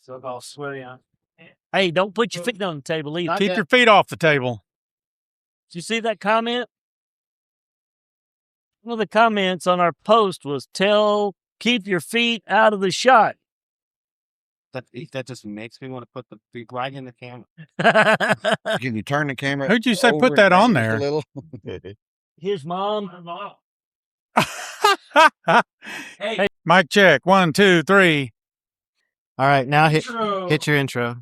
So all sweaty on. Hey, don't put your feet on the table either. Keep your feet off the table. Did you see that comment? One of the comments on our post was keep your feet out of the shot. That just makes me want to put the feet right in the camera. Can you turn the camera? Who'd you say over put that and on back just there? a little? His mom. Hey. Mic check. 1, 2, 3. All right, now hit your intro.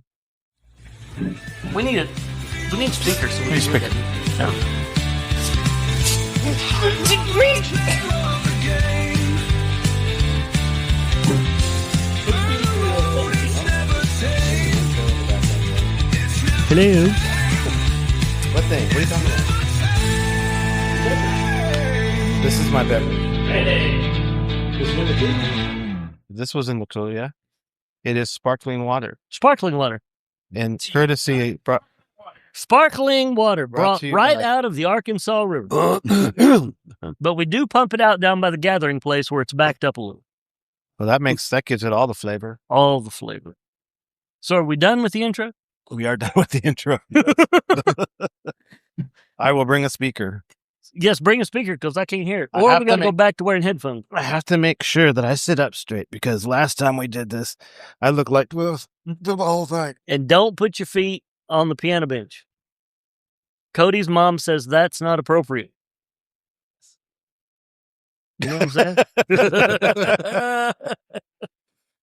We need speakers. So we Need can speakers. Hello. What thing? What are you talking about? This is my beverage. This was in the tool, yeah. It is sparkling water. Sparkling water. And courtesy Sparkling water brought to you right by- out of the Arkansas River. But we do pump it out down by the gathering place where it's backed up a little. Well, that gives it all the flavor. All the flavor. So are we done with the intro? We are done with the intro. I will bring a speaker. Yes, bring a speaker because I can't hear it. I Or have we to got to go make- back to wearing headphones. I have to make sure that I sit up straight because last time we did this, I looked like the whole thing. And don't put your feet on the piano bench. Cody's mom says that's not appropriate. You know what I'm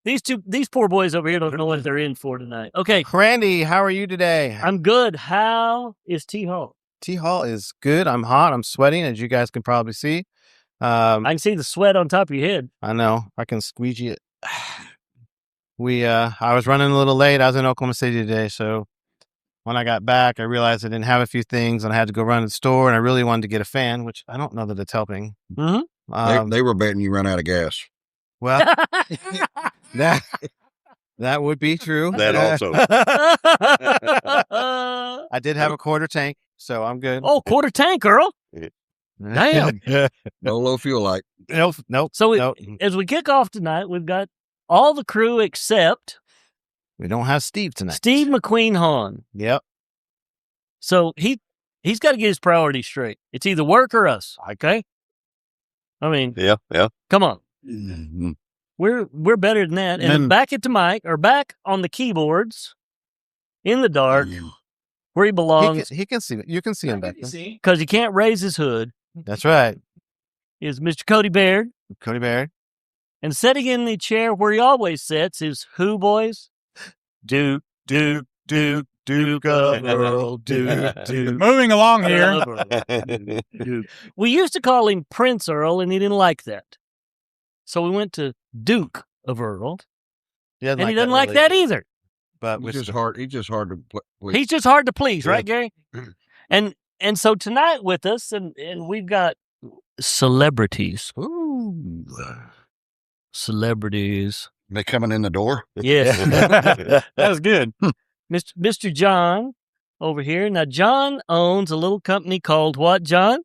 saying? These poor boys over here don't know what they're in for tonight. Okay, Randy, how are you today? I'm good. How is T-Hall? T-Hall is good. I'm hot. I'm sweating, as you guys can probably see. I can see the sweat on top of your head. I know. I can squeegee it. I was running a little late. I was in Oklahoma City today, so when I got back, I realized I didn't have a few things, and I had to go run to the store, and I really wanted to get a fan, which I don't know that it's helping. Mm-hmm. They were betting you run out of gas. Well, that would be true. That also. I did have a quarter tank, so I'm good. Oh, quarter tank, girl. Damn. No low fuel light. Nope. So nope. as we kick off tonight, we've got all the crew except We don't have Steve tonight. Steve McQueen Hahn. Yep. So he's got to get his priorities straight. It's either work or us. Okay. I mean, Yeah. come on. Mm-hmm. We're better than that. And Then- back at the mic or back on the keyboards in the dark where he belongs He can see it. You can see him back there. because he can't raise his hood That's right. is Mr. Cody Baird. Cody Barry. And sitting in the chair where he always sits is who, boys? Duke of Earl, Duke. Moving along here. of Earl. Duke. We used to call him Prince Earl, and he didn't like that. So we went to Duke of Earl, and he doesn't like that either. But He's just hard. He's just hard to please. He's just hard to please, right, Yeah. Gary? And so tonight with us, and we've got celebrities. Ooh. Celebrities. They coming in the door. Yes. That's good. Mr. John over here. Now, John owns a little company called what, John?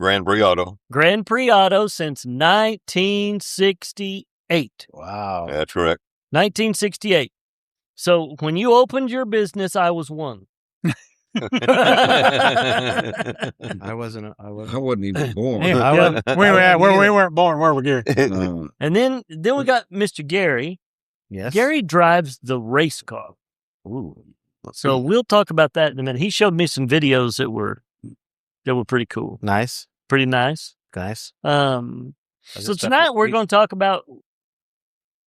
Grand Prix Auto. Grand Prix Auto since 1968. Wow. That's correct. 1968. So when you opened your business, I was one. I wasn't. I wasn't even born. Yeah. We weren't born. Where were Gary? And then we got Mr. Gary. Yes. Gary drives the race car. Ooh. So we'll talk about that in a minute. He showed me some videos that were pretty cool. Nice. Pretty nice. Nice. So tonight we're going to talk about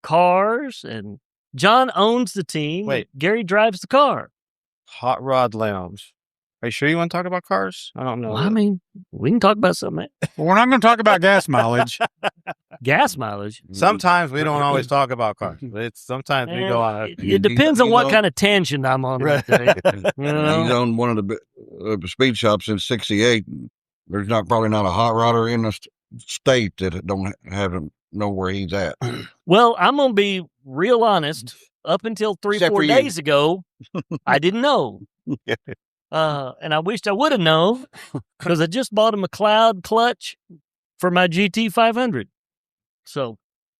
cars, and John owns the team. Wait. Gary drives the car. Hot Rod Lounge. Are you sure you want to talk about cars? I don't know. Well, I mean, we can talk about something. Well, we're not going to talk about gas mileage. Gas mileage. Sometimes we don't always talk about cars. But sometimes we go on. It depends on what kind of tangent I'm on that day. You know? He's owned one of the speed shops since '68. There's probably not a hot rodder in the state that don't know where he's at. Well, I'm going to be real honest. Up until 3-4 Except for you. days ago, I didn't know. And I wished I would have known because I just bought a McLeod clutch for my GT 500. So,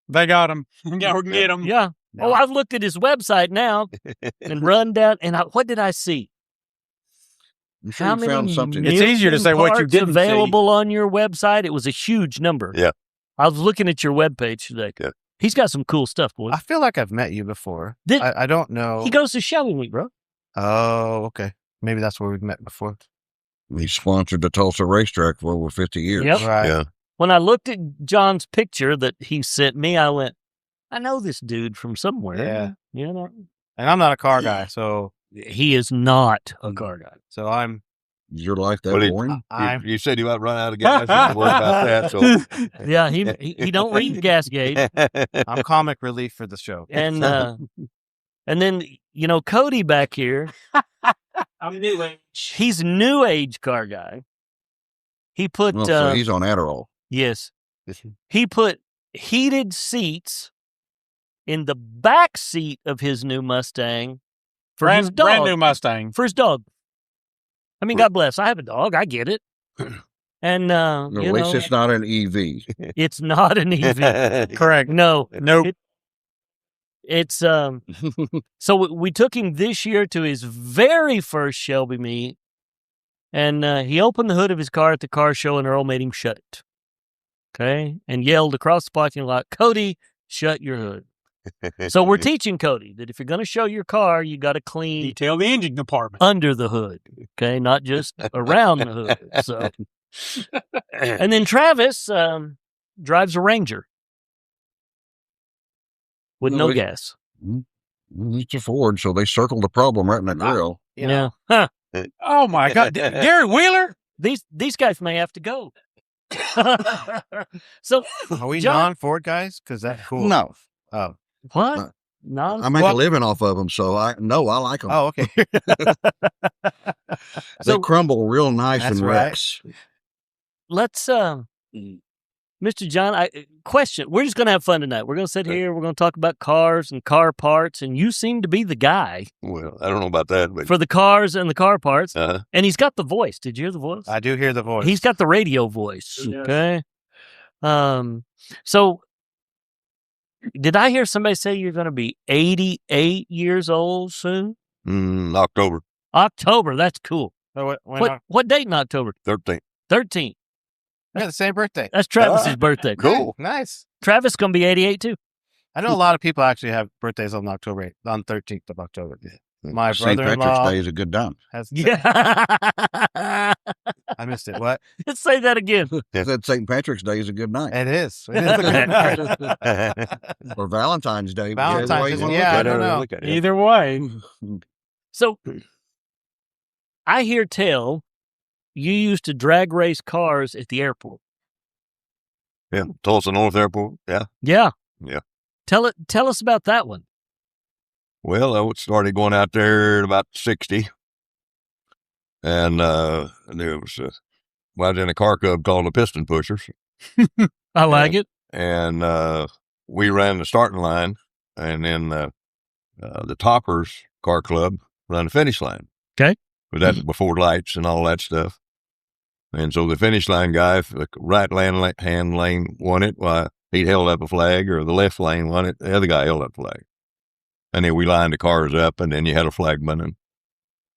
They got him. Yeah, we can get them. yeah. Oh, I've looked at his website now and run down, and what did I see? I'm sure How you many found something. It's easier to say what you parts didn't see. available on your website? It was a huge number. Yeah. I was looking at your webpage today. Yeah. He's got some cool stuff, boy. I feel like I've met you before. I don't know. He goes to Shelby Week, bro. Oh, okay. Maybe that's where we've met before. He sponsored the Tulsa racetrack for over 50 years. Yep. Right. Yeah. When I looked at John's picture that he sent me, I went, I know this dude from somewhere. Yeah. You know? And I'm not a car guy, so He is not a car guy. so I'm Is your life that Well, boring? You said you might run out of gas. Don't worry about that. So Yeah, he don't read the gas gauge. I'm comic relief for the show. And then, Cody back here, I'm new age. he's new age car guy. He put Well, so he's on Adderall. yes. He put heated seats in the back seat of his new Mustang for his dog. Brand new Mustang. For his dog. I mean, God bless. I have a dog. I get it. And At least it's not an EV. it's not an EV. Correct. No. Nope. It's so we took him this year to his very first Shelby meet, and he opened the hood of his car at the car show, and Earl made him shut it. Okay, and yelled across the parking lot, "Cody, shut your hood." So we're teaching Cody that if you're going to show your car, you got to clean Detail the engine department. under the hood. Okay, not just around the hood. So, and then Travis drives a Ranger with no gas. It's a Ford, so they circled the problem right in the grill. You know, Huh. Oh my God, Gary Wheeler. These guys may have to go. So are we John- non-Ford guys? Because that's cool. No, Oh. what? No. I make a living off of them, so I like them. Oh, okay. They So- crumble real nice That's and right. wrecks. Let's Mr. John, question. We're just going to have fun tonight. We're going to sit here. We're going to talk about cars and car parts, and you seem to be the guy well, I don't know about that, but for the cars and the car parts. uh, And he's got the voice. Did you hear the voice? I do hear the voice. He's got the radio voice. He does. Okay. So did I hear somebody say you're going to be 88 years old soon? October October. That's cool. So What date in October? 13th. 13th. we got the same birthday. That's Travis's birthday. Cool. Nice. Travis going to be 88 too. I know a lot of people actually have birthdays on October 8th, on 13th of October. My St. Patrick's brother-in-law Day is a good time. has. Yeah. I missed it. What? Let's say that again. I said St. Patrick's Day is a good night. It is. It is a good night. Or Valentine's Day. Valentine's whichever way you Day, wanna yeah, I look at don't it. know. Look at it. Either way. So I hear tell you used to drag race cars at the airport. Yeah, Tulsa North Airport. Yeah. Yeah. Yeah. Tell us about that one. Well, I started going out there at about 60. And there was, I was in a car club called the Piston Pushers. I like it. And we ran the starting line. And then the Toppers car club ran the finish line. Okay. But that's before lights and all that stuff. And so the finish line guy, if the right hand lane won it, why, he held up a flag, or the left lane won it, the other guy held up a flag. And then we lined the cars up, and then you had a flagman, and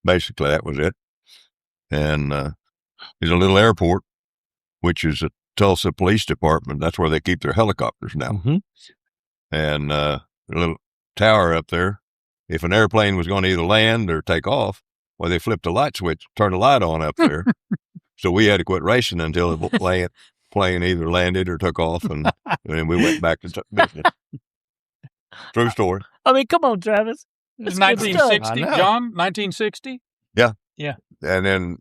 basically that was it. And there's a little airport, which is a Tulsa Police Department. That's where they keep their helicopters now. Mm-hmm. And a little tower up there. If an airplane was going to either land or take off, well, they flipped the light switch, turned the light on up there. So we had to quit racing until the plane either landed or took off, and then we went back to business. True story. I mean, come on, Travis. It's That's good stuff. 1960, I know. John? 1960? And then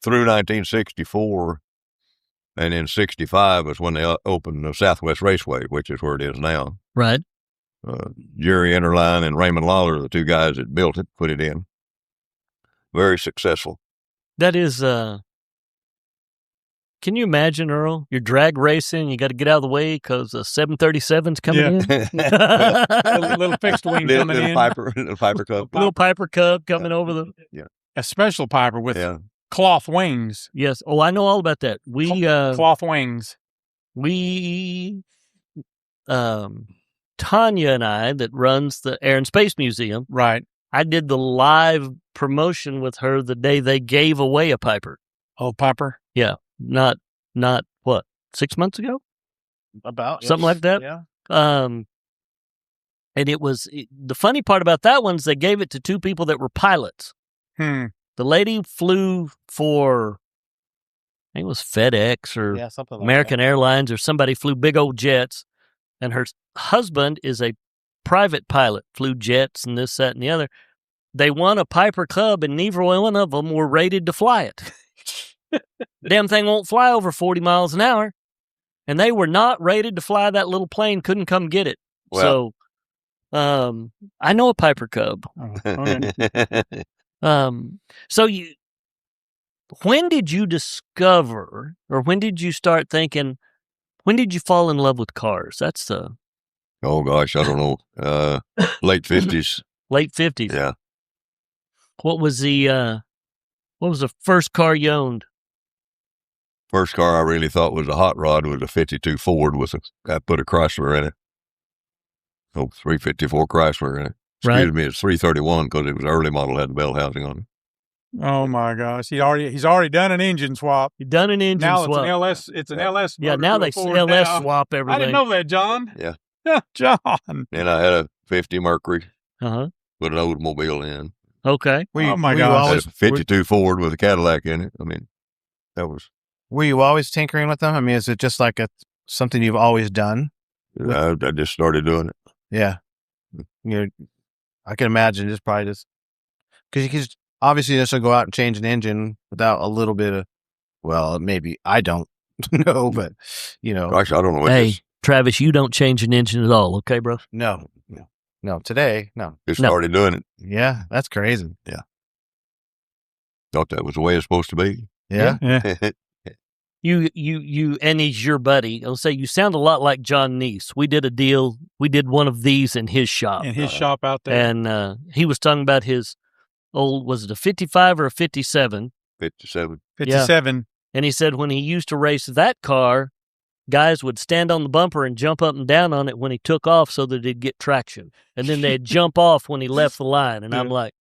through 1964, and in 65 was when they opened the Southwest Raceway, which is where it is now. Right. Jerry Enterline and Raymond Lawler, the two guys that built it, put it in. Very successful. That is, can you imagine, Earl? You're drag racing. You got to get out of the way because 737's coming in. Little fixed wing little, coming in. little Piper Cup. Little Piper Cub coming over the. A special Piper with Yeah. cloth wings. Yes. Oh, I know all about that. We Cloth wings. Tanya and I, that runs the Air and Space Museum, Right. I did the live promotion with her the day they gave away a Piper. Oh, Piper. Yeah, not what, 6 months ago, About something like that. Yeah. And the funny part about that one is they gave it to two people that were pilots. Hmm. The lady flew for, I think it was FedEx or Yeah, something like American Airlines, or somebody flew big old jets, and her husband is a private pilot, flew jets and this, that, and the other. They won a Piper Cub, and neither one of them were rated to fly it. Damn thing won't fly over 40 miles an hour, and they were not rated to fly that little plane. Couldn't come get it. Well. So, I know a Piper Cub. Oh, okay. So when did you discover, or when did you start thinking, when did you fall in love with cars? That's the Oh gosh, I don't know. Late 50s. late 50s. Yeah. What was the first car you owned? First car I really thought was a hot rod was a 52 Ford I put a Chrysler in it. Oh, 354 Chrysler in it. Excuse me, it's 331 because it was an early model, had the bell housing on it. Oh my gosh. He's already done an engine swap. You done an engine Now swap. it's an LS. It's an LS. Yeah, motor now to a they Ford LS now. swap everything. I didn't know that, John. Yeah. John. Then I had a 50 Mercury, Uh-huh. put an Oldsmobile in. Okay. Oh my were gosh. You I had a always, 52 Ford with a Cadillac in it. I mean, that was, were you always tinkering with them? I mean, is it just like something you've always done? I just started doing it. Yeah. I can imagine it's probably just because you can obviously just go out and change an engine without a little bit of, well, maybe I don't know, but Gosh, I don't know what Hey, this. Travis, you don't change an engine at all, okay, bro? no, today, no. Just No. started doing it. Yeah, that's crazy. Thought that was the way it's supposed to be. Yeah. Yeah. You, and he's your buddy. I'll say you sound a lot like John Neese. We did a deal. We did one of these in his shop. In his shop out there. And he was talking about his old, was it a 55 or a 57? 57. 57. And he said when he used to race that car, guys would stand on the bumper and jump up and down on it when he took off so that it'd get traction. And then they'd jump off when he left the line. And I'm like,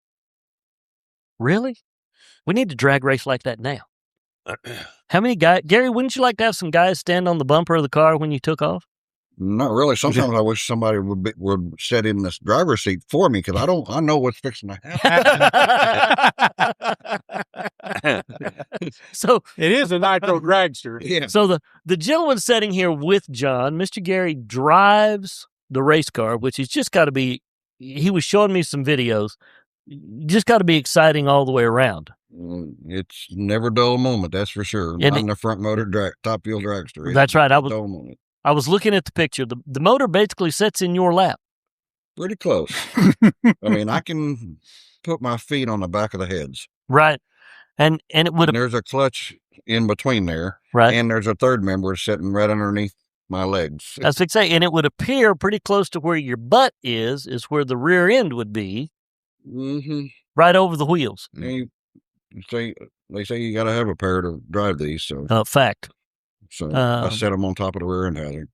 really? We need to drag race like that now. How many guys, Gary, wouldn't you like to have some guys stand on the bumper of the car when you took off? Not really. Sometimes I wish somebody would sit in this driver's seat for me because I know what's fixing to happen. So It is a Nitro dragster. Yeah. So the gentleman sitting here with John, Mr. Gary, drives the race car, which has just got to be, he was showing me some videos, just got to be exciting all the way around. It's never a dull moment, that's for sure. And Not in the front motor top wheel dragster. It's That's right. a dull moment. I was looking at the picture. The motor basically sits in your lap. Pretty close. I mean, I can put my feet on the back of the heads. Right. And it would And there's a clutch in between there. right. And there's a third member sitting right underneath my legs. That's what I say. And it would appear pretty close to where your butt is where the rear end would be, Mm-hmm. right over the wheels. They say you got to have a pair to drive these. So, Fact. I set them on top of the rear end housing.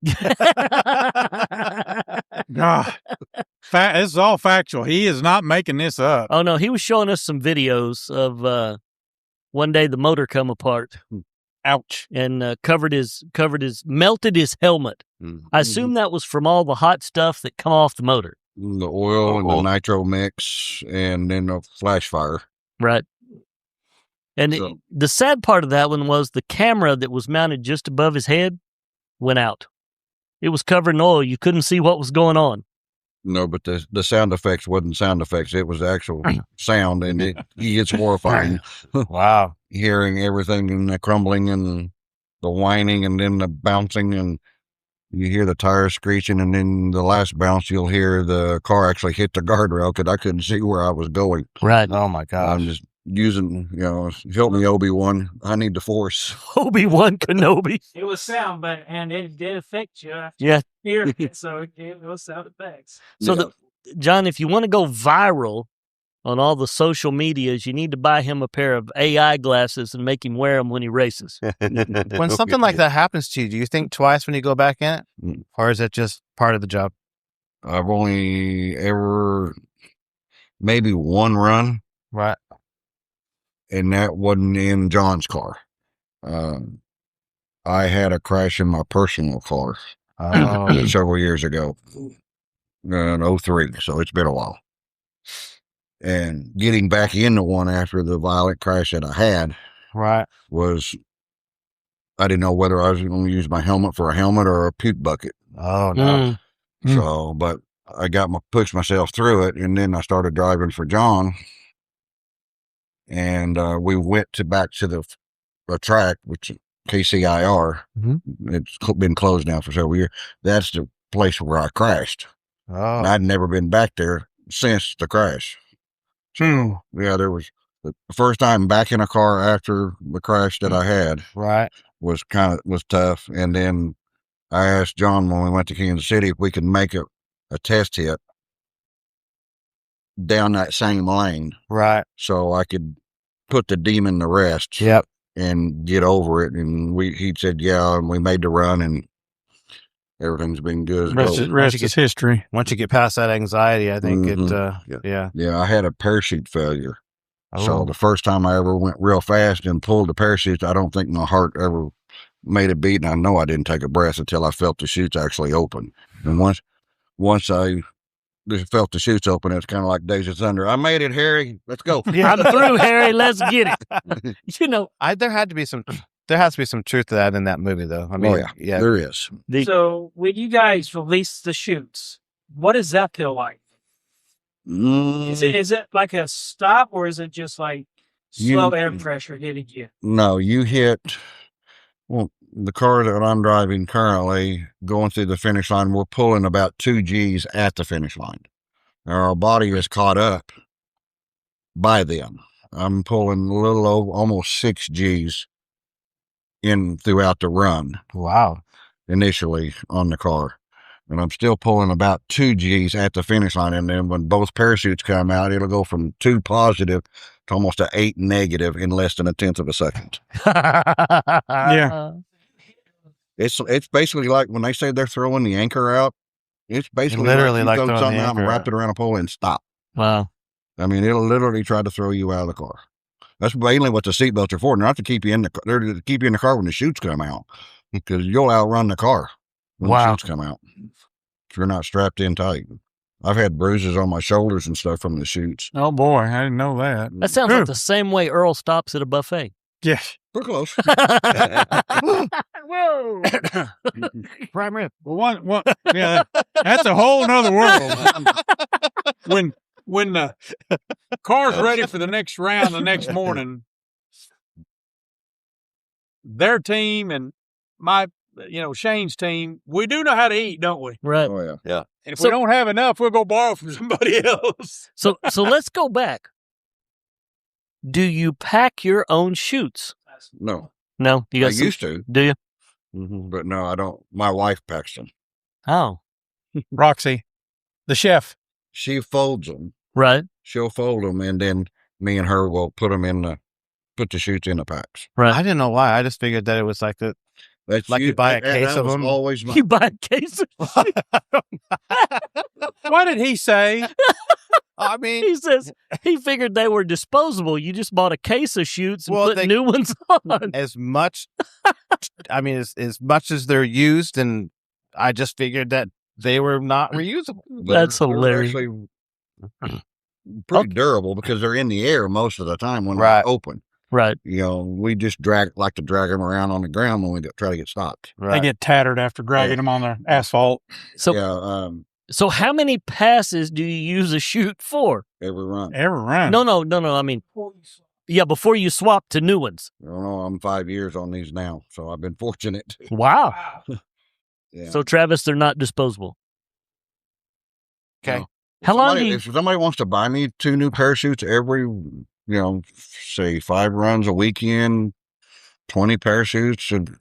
God. This is all factual. He is not making this up. Oh no, he was showing us some videos of one day the motor come apart Ouch. and melted his helmet. Mm. I assume that was from all the hot stuff that come off the motor. The oil and the Oh. nitro mix and then the flash fire. Right. And So- the sad part of that one was the camera that was mounted just above his head went out. It was covered in oil. You couldn't see what was going on. No, but the sound effects wasn't sound effects. It was actual sound, and it gets horrifying Wow. hearing everything and the crumbling and the whining and then the bouncing, and you hear the tires screeching, and then the last bounce you'll hear the car actually hit the guardrail because I couldn't see where I was going. Right. Oh my gosh. I'm just using, help me, Obi-Wan. I need the force. Obi-Wan Kenobi. It was sound, and it did affect you after Yeah. hearing it, so it gave those sound effects. So, John, if you want to go viral on all the social medias, you need to buy him a pair of AI glasses and make him wear them when he races. When something like that happens to you, do you think twice when you go back in it? Mm. Or is it just part of the job? I've only ever maybe one run, Right. and that wasn't in John's car. I had a crash in my personal car Oh, several years ago, in 03, so it's been a while. And getting back into one after the violent crash that I had right. was, I didn't know whether I was going to use my helmet for a helmet or a puke bucket. Oh no. So, but I pushed myself through it, and then I started driving for John, and we went back to the track, which KCIR. It's been closed now for several years. That's the place where I crashed. Oh, And I'd never been back there since the crash. So, yeah, there was the first time back in a car after the crash that I had right. was tough. And then I asked John when we went to Kansas City if we could make a test hit down that same lane, Right. so I could put the demon to rest. Yep. And get over it. And he said, yeah, and we made the run, and everything's been good. Rest is history. Once you get past that anxiety, I think Yeah, I had a parachute failure. Oh. So the first time I ever went real fast and pulled the parachute, I don't think my heart ever made a beat, and I know I didn't take a breath until I felt the chutes actually open. And once I just felt the chutes open, it's kind of like Days of Thunder. I made it, Harry. Let's go. I'm through, Harry. Let's get it. there has to be some truth to that in that movie, though. I mean, yeah. There is. So when you guys release the chutes, what does that feel like? Is it like a stop, or is it just like slow air pressure hitting you? No, you hit. Well, the car that I'm driving currently, going through the finish line, we're pulling about 2 G's at the finish line. Now, our body is caught up by them. I'm pulling a little over almost 6 G's in throughout the run. Wow. Initially on the car. And I'm still pulling about 2 G's at the finish line. And then when both parachutes come out, it'll go from 2 positive to almost a 8 negative in less than 1/10 of a second. Yeah. It's basically like when they say they're throwing the anchor out, it's basically Literally like like you throw throwing the something out and anchor wrap out. it around a pole and stop. Wow. I mean, it'll literally try to throw you out of the car. That's mainly what the seatbelts are for. They're not to keep you in the car. They're to keep you in the car when the chutes come out, because you'll outrun the car when the chutes come out if you're not strapped in tight. I've had bruises on my shoulders and stuff from the chutes. Oh boy, I didn't know that. That sounds like the same way Earl stops at a buffet. Yes. We're close. Whoa. Prime rib. Well, yeah, that's a whole nother world. When the car's ready for the next round the next morning, their team and Shane's team, we do know how to eat, don't we? Right. Oh, yeah. And if we don't have enough, we'll go borrow from somebody else. So let's go back. Do you pack your own chutes? No. No, you I got used to, Do you? but no, I don't. My wife packs them. Oh, Roxy, the chef. She folds them. right, She'll fold them, and then me and her will put the chutes in the packs. right. I didn't know why. I just figured that it was like that. That's Like you buy a case that of was them? Always my, You buy a case of What did he say? I mean, He says he figured they were disposable. You just bought a case of chutes and put new ones on. as much. I mean, as much as they're used, and I just figured that they were not reusable. That's they're hilarious. actually pretty durable because they're in the air most of the time when Right. they're open. Right. We just like to drag them around on the ground when we try to get stopped. They Right. get tattered after dragging them on the asphalt. So, Yeah, so how many passes do you use a chute for? every run. Every run. No. I mean, yeah, before you swap to new ones. I don't know. I'm 5 years on these now, so I've been fortunate. Wow. Yeah. So, Travis, they're not disposable. Okay. No. How long do you? If somebody wants to buy me 2 new parachutes every, say 5 runs a weekend, 20 parachutes, and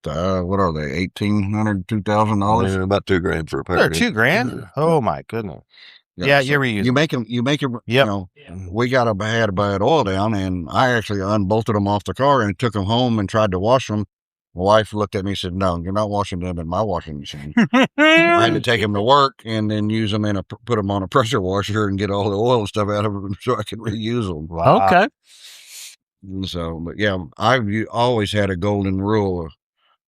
what are they? $1,800, $2,000. About $2,000 for a pair. They're $2,000. Oh my goodness. Yeah, you're reusable. You make them. Yep. We had a bad oil down, and I actually unbolted them off the car and took them home and tried to wash them. My wife looked at me and said, "No, you're not washing them in my washing machine." I had to take them to work and then use them put them on a pressure washer and get all the oil and stuff out of them so I could reuse them. Wow. Okay. And so, but yeah, I've always had a golden rule: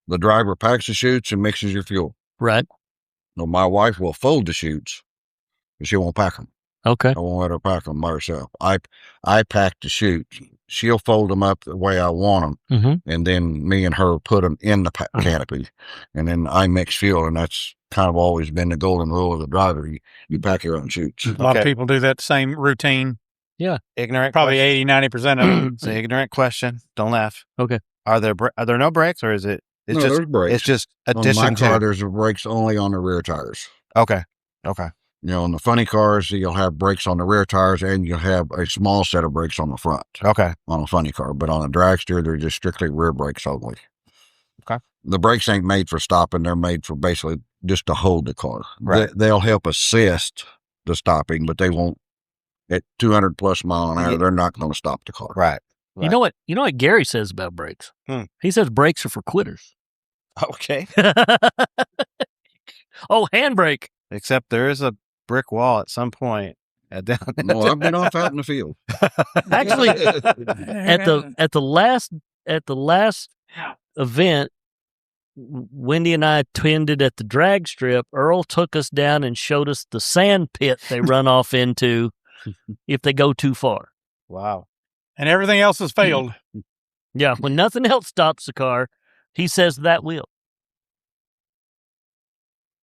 the driver packs the chutes and mixes your fuel. Right. No, my wife will fold the chutes, but she won't pack them. Okay. I won't let her pack them by herself. I pack the chutes. She'll fold them up the way I want them, Mm-hmm. and then me and her put them in the canopy, and then I mix fuel, and that's kind of always been the golden rule of the driver. You pack your own chutes. A lot of Okay. people do that same routine. Ignorant. Probably question. 80-90% of them. It's an ignorant question. Don't laugh. Okay. Are there no brakes, or is it? It's No, just there's brakes. It's just On addition my car, to. there's brakes only on the rear tires. Okay. You know, in the funny cars, you'll have brakes on the rear tires and you'll have a small set of brakes on the front Okay. on a funny car. But on a dragster, they're just strictly rear brakes only. Okay. The brakes ain't made for stopping. They're made for basically just to hold the car. Right. They'll help assist the stopping, but they won't. At 200 plus mile an hour, Yeah. they're not going to stop the car. Right. You know what? You know what Gary says about brakes? He says brakes are for quitters. Okay. Oh, handbrake. Except there is a brick wall at some point. Down. No, I've been off out in the field. Actually, at the last event, Wendy and I attended at the drag strip. Earl took us down and showed us the sand pit they run off into if they go too far. Wow. And everything else has failed. Yeah, when nothing else stops the car, he says that will.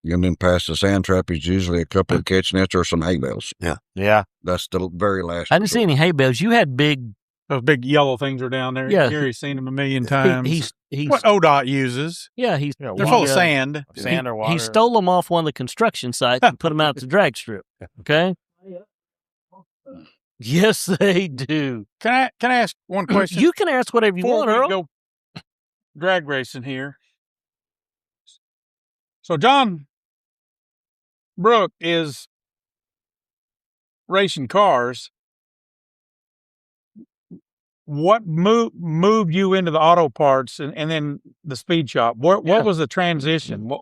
And then past the sand trap is usually a couple of catch nets or some hay bales. Yeah. That's the very last. I didn't see any hay bales. You had big. Those big yellow things are down there. Yeah. Gary's seen them a million times. He's what ODOT uses. yeah. He's Yeah, They're full of uh, sand. Sand or water. He stole them off one of the construction sites and put them out at the drag strip. Okay. Yes, they do. Can I ask one question? You can ask whatever you Before want, we Earl. go drag racing here. So John Brooke is racing cars. What moved you into the auto parts and then the speed shop? What was the transition? What,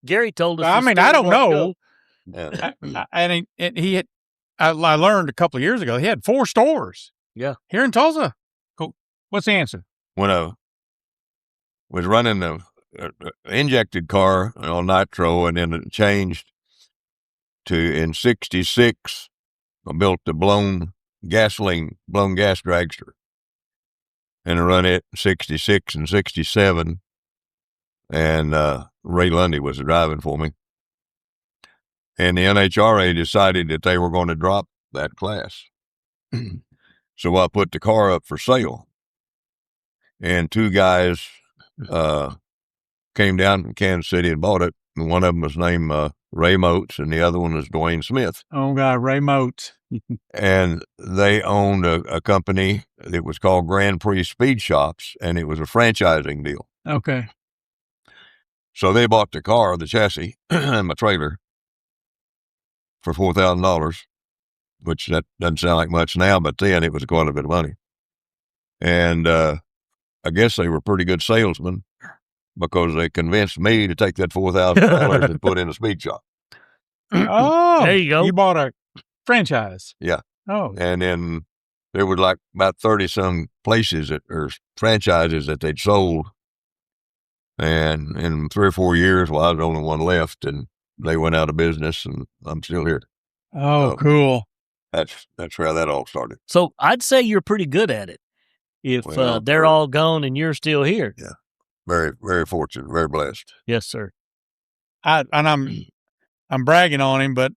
Gary told us. I the mean, story I don't a while know. ago. Yeah. And he had, I learned a couple of years ago, he had 4 stores. Yeah. Here in Tulsa. Cool. What's the answer? When I was running the injected car on Nitro, and then it changed to in '66, I built the blown gas dragster, and I run it in '66 and '67, and Ray Lundy was driving for me. And the NHRA decided that they were going to drop that class. So I put the car up for sale. And 2 guys came down from Kansas City and bought it. And one of them was named Ray Motes, and the other one was Dwayne Smith. Oh, God, Ray Motes. And they owned a company that was called Grand Prix Speed Shops, and it was a franchising deal. Okay. So they bought the car, the chassis, and my trailer for $4,000, which that doesn't sound like much now, but then it was quite a bit of money. And I guess they were pretty good salesmen because they convinced me to take that $4,000 and put in a speed shop. Oh, There you go. You bought a franchise. Yeah. Oh, And then there were like about 30-some places or franchises that they'd sold. And in 3 or 4 years, well, I was the only one left, and they went out of business, and I'm still here. oh, Oh. cool. That's how that all started. So I'd say you're pretty good at it. If Well, they're all gone and you're still here. Very, very fortunate, very blessed. Yes, sir. I'm bragging on him, but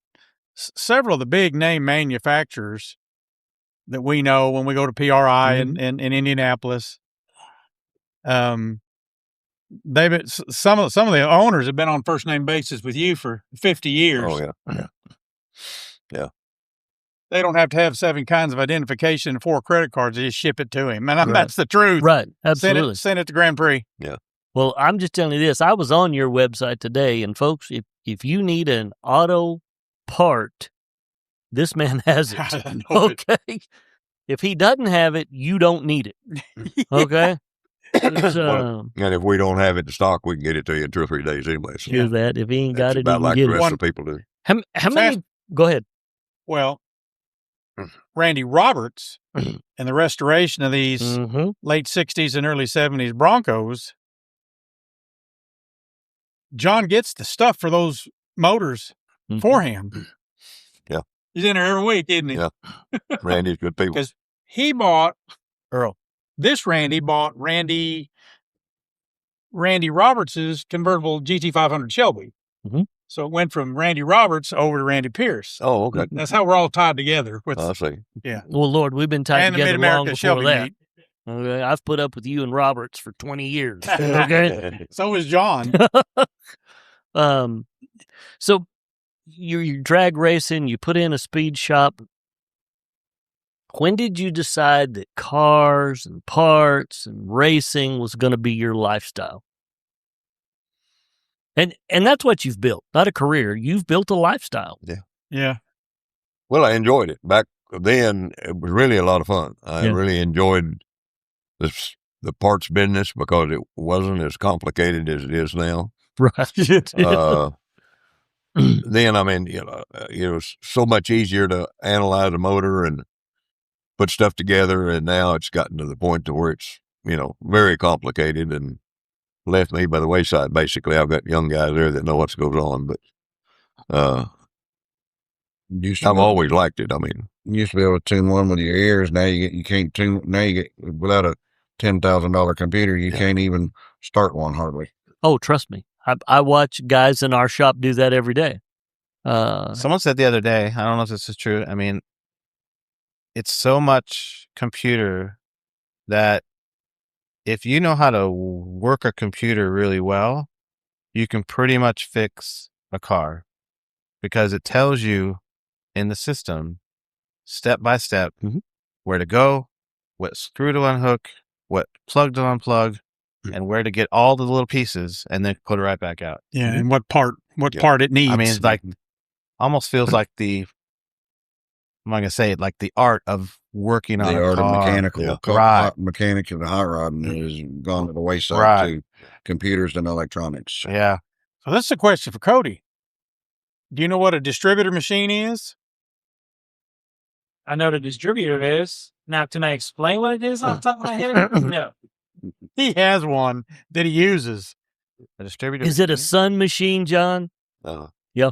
several of the big name manufacturers that we know when we go to PRI in Indianapolis, they've been, some of the owners have been on first name basis with you for 50 years. Oh, yeah. They don't have to have 7 kinds of identification and 4 credit cards. They just ship it to him. And Right. that's the truth. Right. Absolutely. Send it to Grand Prix. Well, I'm just telling you this. I was on your website today, and folks, if you need an auto part, this man has it. I know it. Okay. If he doesn't have it, you don't need it. Okay. It's, And if we don't have it in stock, we can get it to you in 2 or 3 days anyway. So hear that. If he ain't got it's it, he about can like get the it. rest of the people do. How many? Go ahead. Well, Randy Roberts and the restoration of these Mm-hmm. late 60s and early 70s Broncos, John gets the stuff for those motors for him. Yeah. He's in there every week, isn't he? Yeah. Randy's good people. Because he bought, Earl, this Randy bought Randy Roberts's convertible GT500 Shelby. Mhm. So it went from Randy Roberts over to Randy Pierce. Oh, okay. That's how we're all tied together. With I see. Well, Lord, we've been tied and the together long Mid-America before Shelby that. meet. Okay, I've put up with you and Roberts for 20 years. Okay. So is John. So you're drag racing. You put in a speed shop. When did you decide that cars and parts and racing was going to be your lifestyle? And that's what you've built, not a career. You've built a lifestyle. Yeah. Well, I enjoyed it. Back then, it was really a lot of fun. I really enjoyed the parts business because it wasn't as complicated as it is now. Right. Then, I mean, it was so much easier to analyze a motor and put stuff together. And now it's gotten to the point to where it's, very complicated and left me by the wayside. Basically, I've got young guys there that know what goes on, but I've always liked it. I mean, you used to be able to tune one with your ears. Now you can't tune. Now you get without a $10,000 computer, you can't even start one hardly. Oh, trust me. I watch guys in our shop do that every day. Someone said the other day, I don't know if this is true. I mean, it's so much computer that if you know how to work a computer really well, you can pretty much fix a car because it tells you in the system, step by step, where to go, what screw to unhook, what plug to unplug, and where to get all the little pieces and then put it right back out. Yeah. And what part it needs. I mean, it's like, almost feels like I'm not going to say it, like the art of working on the a art car. of mechanical. Yeah. Hot mechanics and the hot rodding has gone to the wayside to computers and electronics. Yeah. So this is a question for Cody. Do you know what a distributor machine is? I know the distributor is. Now, can I explain what it is off the top of my head? No. He has one that he uses. A distributor. Is it a Sun machine, John? yeah.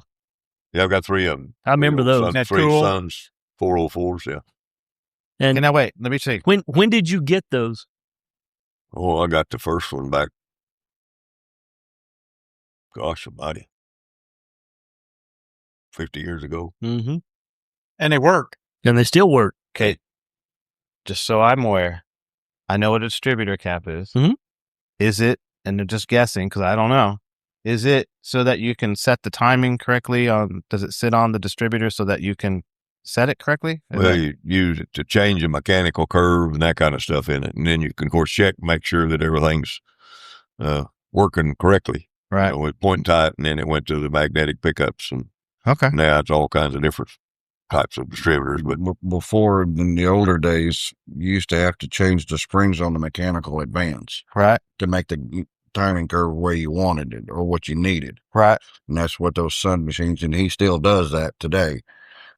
Yeah, I've got 3 of them. I remember those. That's 3 cool. Suns, 404s. Yeah. And Okay, now wait, let me see. when did you get those? Oh, I got the first one back. Gosh, somebody. 50 years ago. Mm-hmm. And they work. And they still work. Okay. Just so I'm aware, I know what a distributor cap is. Mhm. Is it, and I'm just guessing because I don't know, is it so that you can set the timing correctly does it sit on the distributor so that you can set it correctly? Well, you use it to change a mechanical curve and that kind of stuff in it. And then you can, of course, make sure that everything's working correctly. Right. With point type, and then it went to the magnetic pickups. And Okay. now it's all kinds of different types of distributors. But Before, in the older days, you used to have to change the springs on the mechanical advance Right. to make the timing curve where you wanted it or what you needed. Right. And that's what those Sun machines, and he still does that today.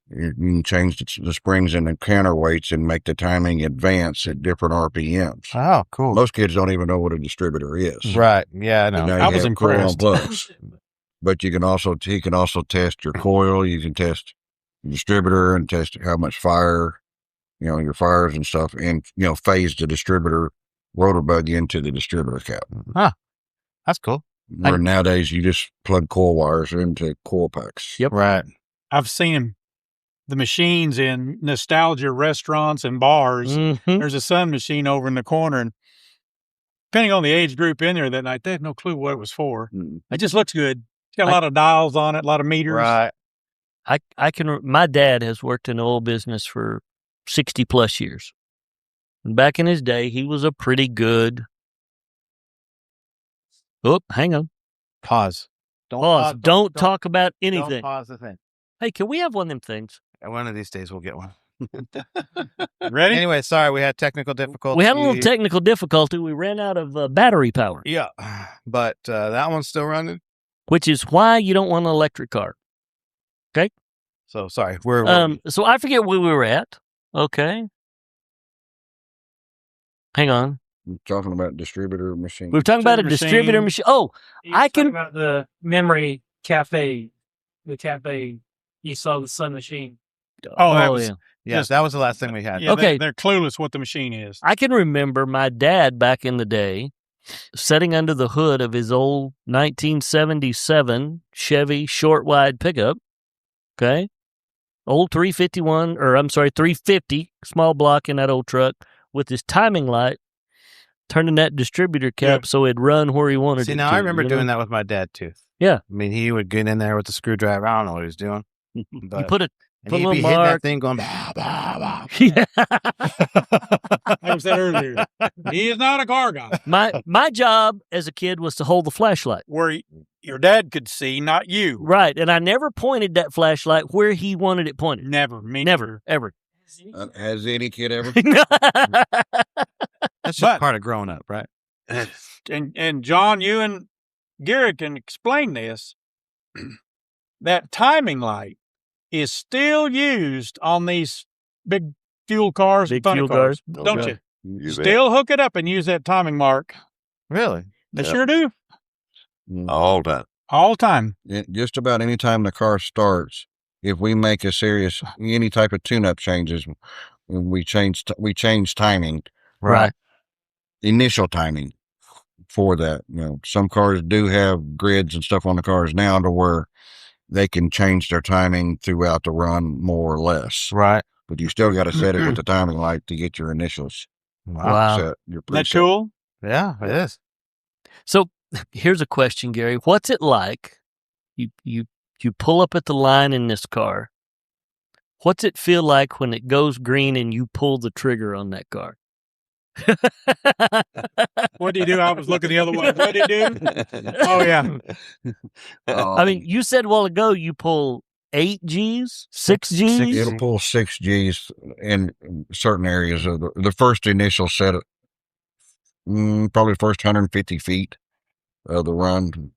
You can change the springs and the counterweights and make the timing advance at different RPMs. Oh, cool. Most kids don't even know what a distributor is. Right. Yeah, I know. And now I you was have coil impressed. plugs. But you can also, he can also test your coil. You can test the distributor and test how much fire, your fires and stuff, and, phase the distributor rotor bug into the distributor cap. Huh. That's cool. Where nowadays you just plug coil wires into coil packs. Yep. Right. I've seen the machines in nostalgia restaurants and bars. Mm-hmm. There's a Sun machine over in the corner, and depending on the age group in there that night, they had no clue what it was for. It just looks good. It's got a lot of dials on it, a lot of meters. Right. My dad has worked in the oil business for 60 plus years. And back in his day, he was a pretty good. Oh, hang on. Pause. Don't talk about anything. Don't pause the thing. Hey, can we have one of them things? One of these days we'll get one. Ready? Anyway, sorry, we had technical difficulty. We had a little technical difficulty. We ran out of battery power, Yeah, but that one's still running. which is why you don't want an electric car. So sorry, we're So I forget where we were at. Okay. Hang on. We're talking about distributor machine. We were talking about a distributor machine. Oh, I can. About the memory cafe, the cafe you saw the Sun machine. Oh, that was yeah. yes, that was the last thing we had. yeah, Okay. They're clueless what the machine is. I can remember my dad back in the day sitting under the hood of his old 1977 Chevy short wide pickup. Okay. Old 350 small block in that old truck with his timing light, turning that distributor cap so it'd run where he wanted See, it now to. I remember doing that with my dad too. Yeah. I mean, he would get in there with the screwdriver. I don't know what he was doing. You But, put and a he'd little be hitting that mark. thing going, bah, bah, bah. Yeah. Like I said earlier, he is not a car guy. My job as a kid was to hold the flashlight. Where your dad could see, not you. Right. And I never pointed that flashlight where he wanted it pointed. Never. Me Never. Ever. Has any kid ever? That's just But- part of growing up, right? And John, you and Garrett can explain this. That timing light is still used on these big fuel cars, Big and funny fuel cars, cars. don't Okay. you? You bet. Still hook it up and use that timing mark. Really? They Yep. sure do. All time. All time. Just about any time the car starts, if we make any type of tune-up changes, we change timing, Right. initial timing for that. Some cars do have grids and stuff on the cars now to where they can change their timing throughout the run more or less. Right. But you still got to set it with the timing light to get your initials Wow. set. Your Isn't that preset. cool? Yeah, it is. So here's a question, Gary. What's it like? You pull up at the line in this car. What's it feel like when it goes green and you pull the trigger on that car? What do you do? I was looking the other way. What do you do? Oh, yeah. I mean, you said a while ago you pull 8 Gs, 6 Gs. It'll pull 6 Gs in certain areas of the first initial set of probably the first 150 feet of the run.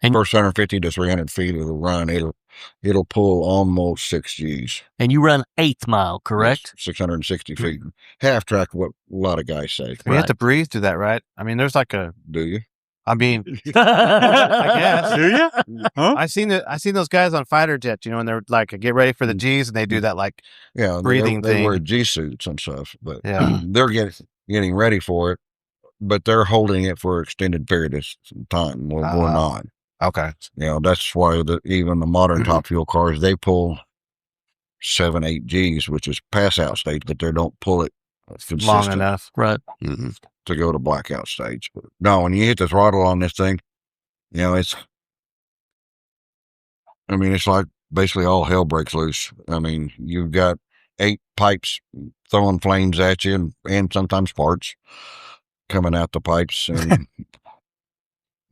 And- First 150 to 300 feet of the run, it'll pull almost 6 Gs. And you run 8th mile, correct? 660 feet. Half track, what a lot of guys say. You have to breathe through that, right? I mean, there's like a. Do you? I mean, I guess. Do you? Huh? I seen those guys on fighter jets, and they're like, get ready for the G's, and they do that like, Yeah, breathing they thing. wear G suits and stuff, but Yeah. they're getting ready for it, but they're holding it for extended period of time. We're not. okay. That's why even the modern top fuel cars, they pull 7, 8 Gs, which is pass out stage, but they don't pull it consistent Long enough. Right. Mhm. to go to blackout stage. But no, when you hit the throttle on this thing, it's like basically all hell breaks loose. I mean, you've got 8 pipes throwing flames at you and sometimes parts coming out the pipes. And,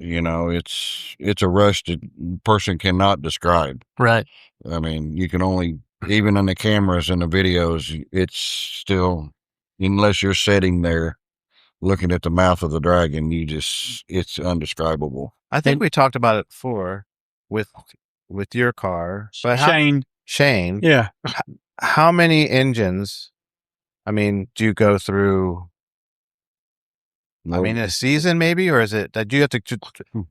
it's a rush that a person cannot describe. Right. I mean, you can only, even in the cameras and the videos, it's still, unless you're sitting there looking at the mouth of the dragon, it's undescribable. I think we talked about it before with your car. But Shane, Yeah. how many engines, do you go through? A season maybe, or is it that you have to?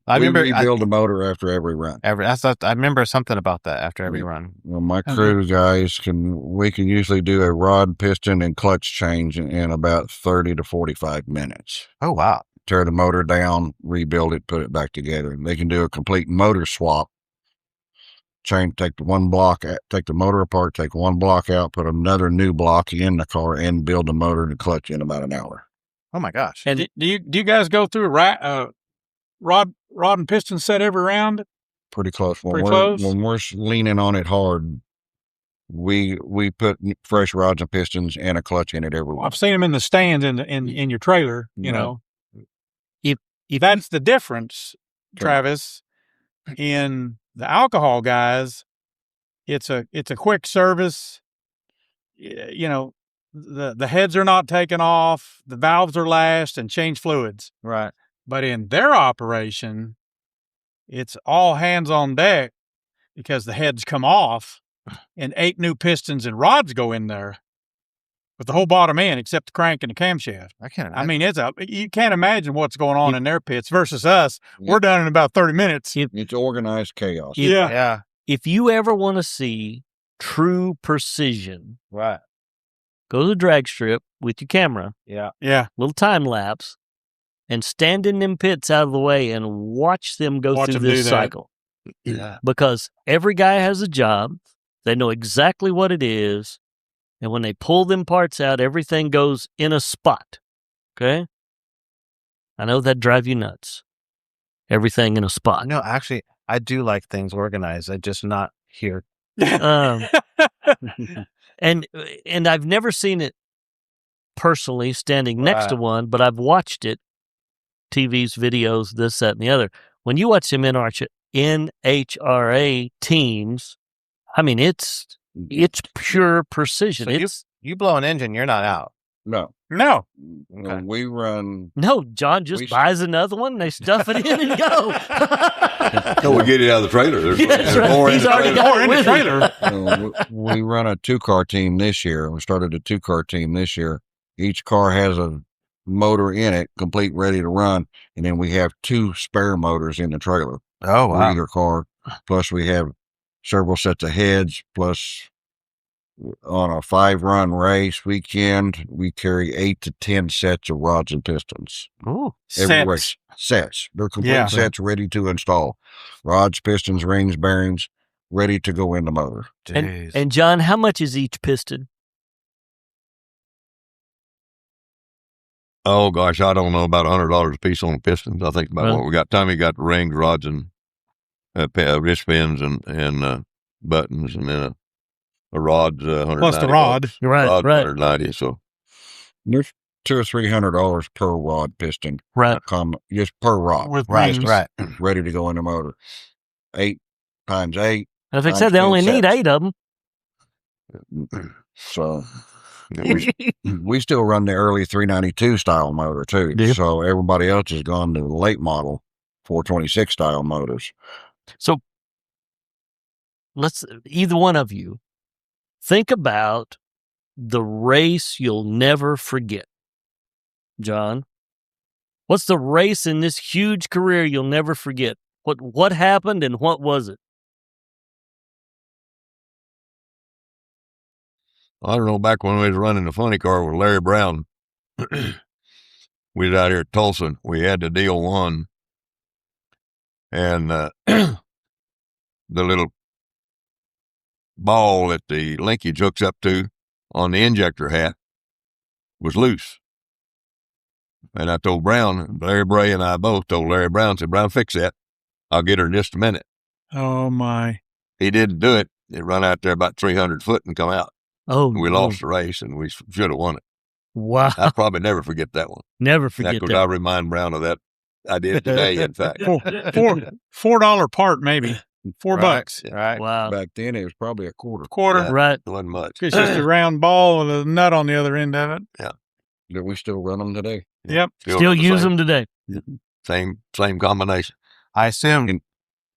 I we remember rebuild the motor after every run. I remember something about that after every run. Well, my crew guys we can usually do a rod, piston, and clutch change in about 30 to 45 minutes. Oh wow! Tear the motor down, rebuild it, put it back together. They can do a complete motor swap. Take the motor apart, take one block out, put another new block in the car, and build the motor and the clutch in about an hour. Oh my gosh! And do you guys go through a rod and piston set every round? Pretty close. Pretty close? When we're leaning on it hard, we put fresh rods and pistons and a clutch in it every week. I've seen them in the stands in your trailer. If That's the difference, Travis. In the alcohol guys, it's a quick service. the heads are not taken off, the valves are lashed and change fluids. Right. But in their operation, it's all hands on deck because the heads come off and 8 new pistons and rods go in there with the whole bottom end except the crank and the camshaft. I mean, you can't imagine what's going on in their pits versus us. We're done in about 30 minutes. It's organized chaos. Yeah. If you ever want to see true precision, Right. go to the drag strip with your camera, Yeah. little time lapse, and stand in them pits out of the way and watch them go Watch through them do this that. cycle. Yeah. Because every guy has a job. They know exactly what it is. And when they pull them parts out, everything goes in a spot. Okay? I know that drive you nuts. Everything in a spot. No, actually, I do like things organized. I just not here. And I've never seen it personally standing next to one, but I've watched it. TVs, videos, this, that, and the other. When you watch them NHRA teams, I mean, it's pure precision. So you blow an engine, you're not out. No. Okay. We run. No, John just buys another one, they stuff it in and go. No, we get it out of the trailer. There's That's right. more in He's the already trailer. got it with him. We run a 2-car team this year. We started a 2-car team this year. Each car has a motor in it, complete, ready to run, and then we have 2 spare motors in the trailer. Oh, For either car. Plus, we have several sets of heads. Plus, on a 5-run race weekend, we carry 8 to 10 sets of rods and pistons. Ooh. Every race. Sets. They're complete sets ready to install. Rods, pistons, rings, bearings, ready to go in the motor. And John, how much is each piston? Oh gosh, I don't know, about $100 a piece on the pistons. I think about what we got. Tommy got the rings, rods, and wrist pins and buttons, and then a rod's 190. Plus the rod. Right, Rod's right. 190. So There's $200 or $300 per rod piston. Right. Just per rod. With Right, rings. right. Ready to go in the motor. 8 times 8. As I said, they only need 8 of them. So we still run the early 392 style motor too. Yeah. So everybody else has gone to the late model 426 style motors. So let's, either one of you, think about the race you'll never forget. John, what's the race in this huge career you'll never forget? What happened and what was it? I don't know, back when we was running the funny car with Larry Brown, we was out here at Tulsa. We had the deal won. And the little ball that the linkage hooks up to on the injector hat was loose. And I told Brown, Larry Bray and I both told Larry Brown, said, Brown, fix that. I'll get her in just a minute. Oh, my. He didn't do it. It run out there about 300 foot and come out. Oh, We lost the race, and we should have won it. Wow. I'll probably never forget that one. Never forget Because that. I remind Brown of that. I did today, in fact. $4 part, maybe. $4. Right. Wow. Back then it was probably a quarter. Quarter. Right. It wasn't much. It's just a round ball with a nut on the other end of it. Do we still run them today? Yep. Still the use same- them today. Same combination. I assume.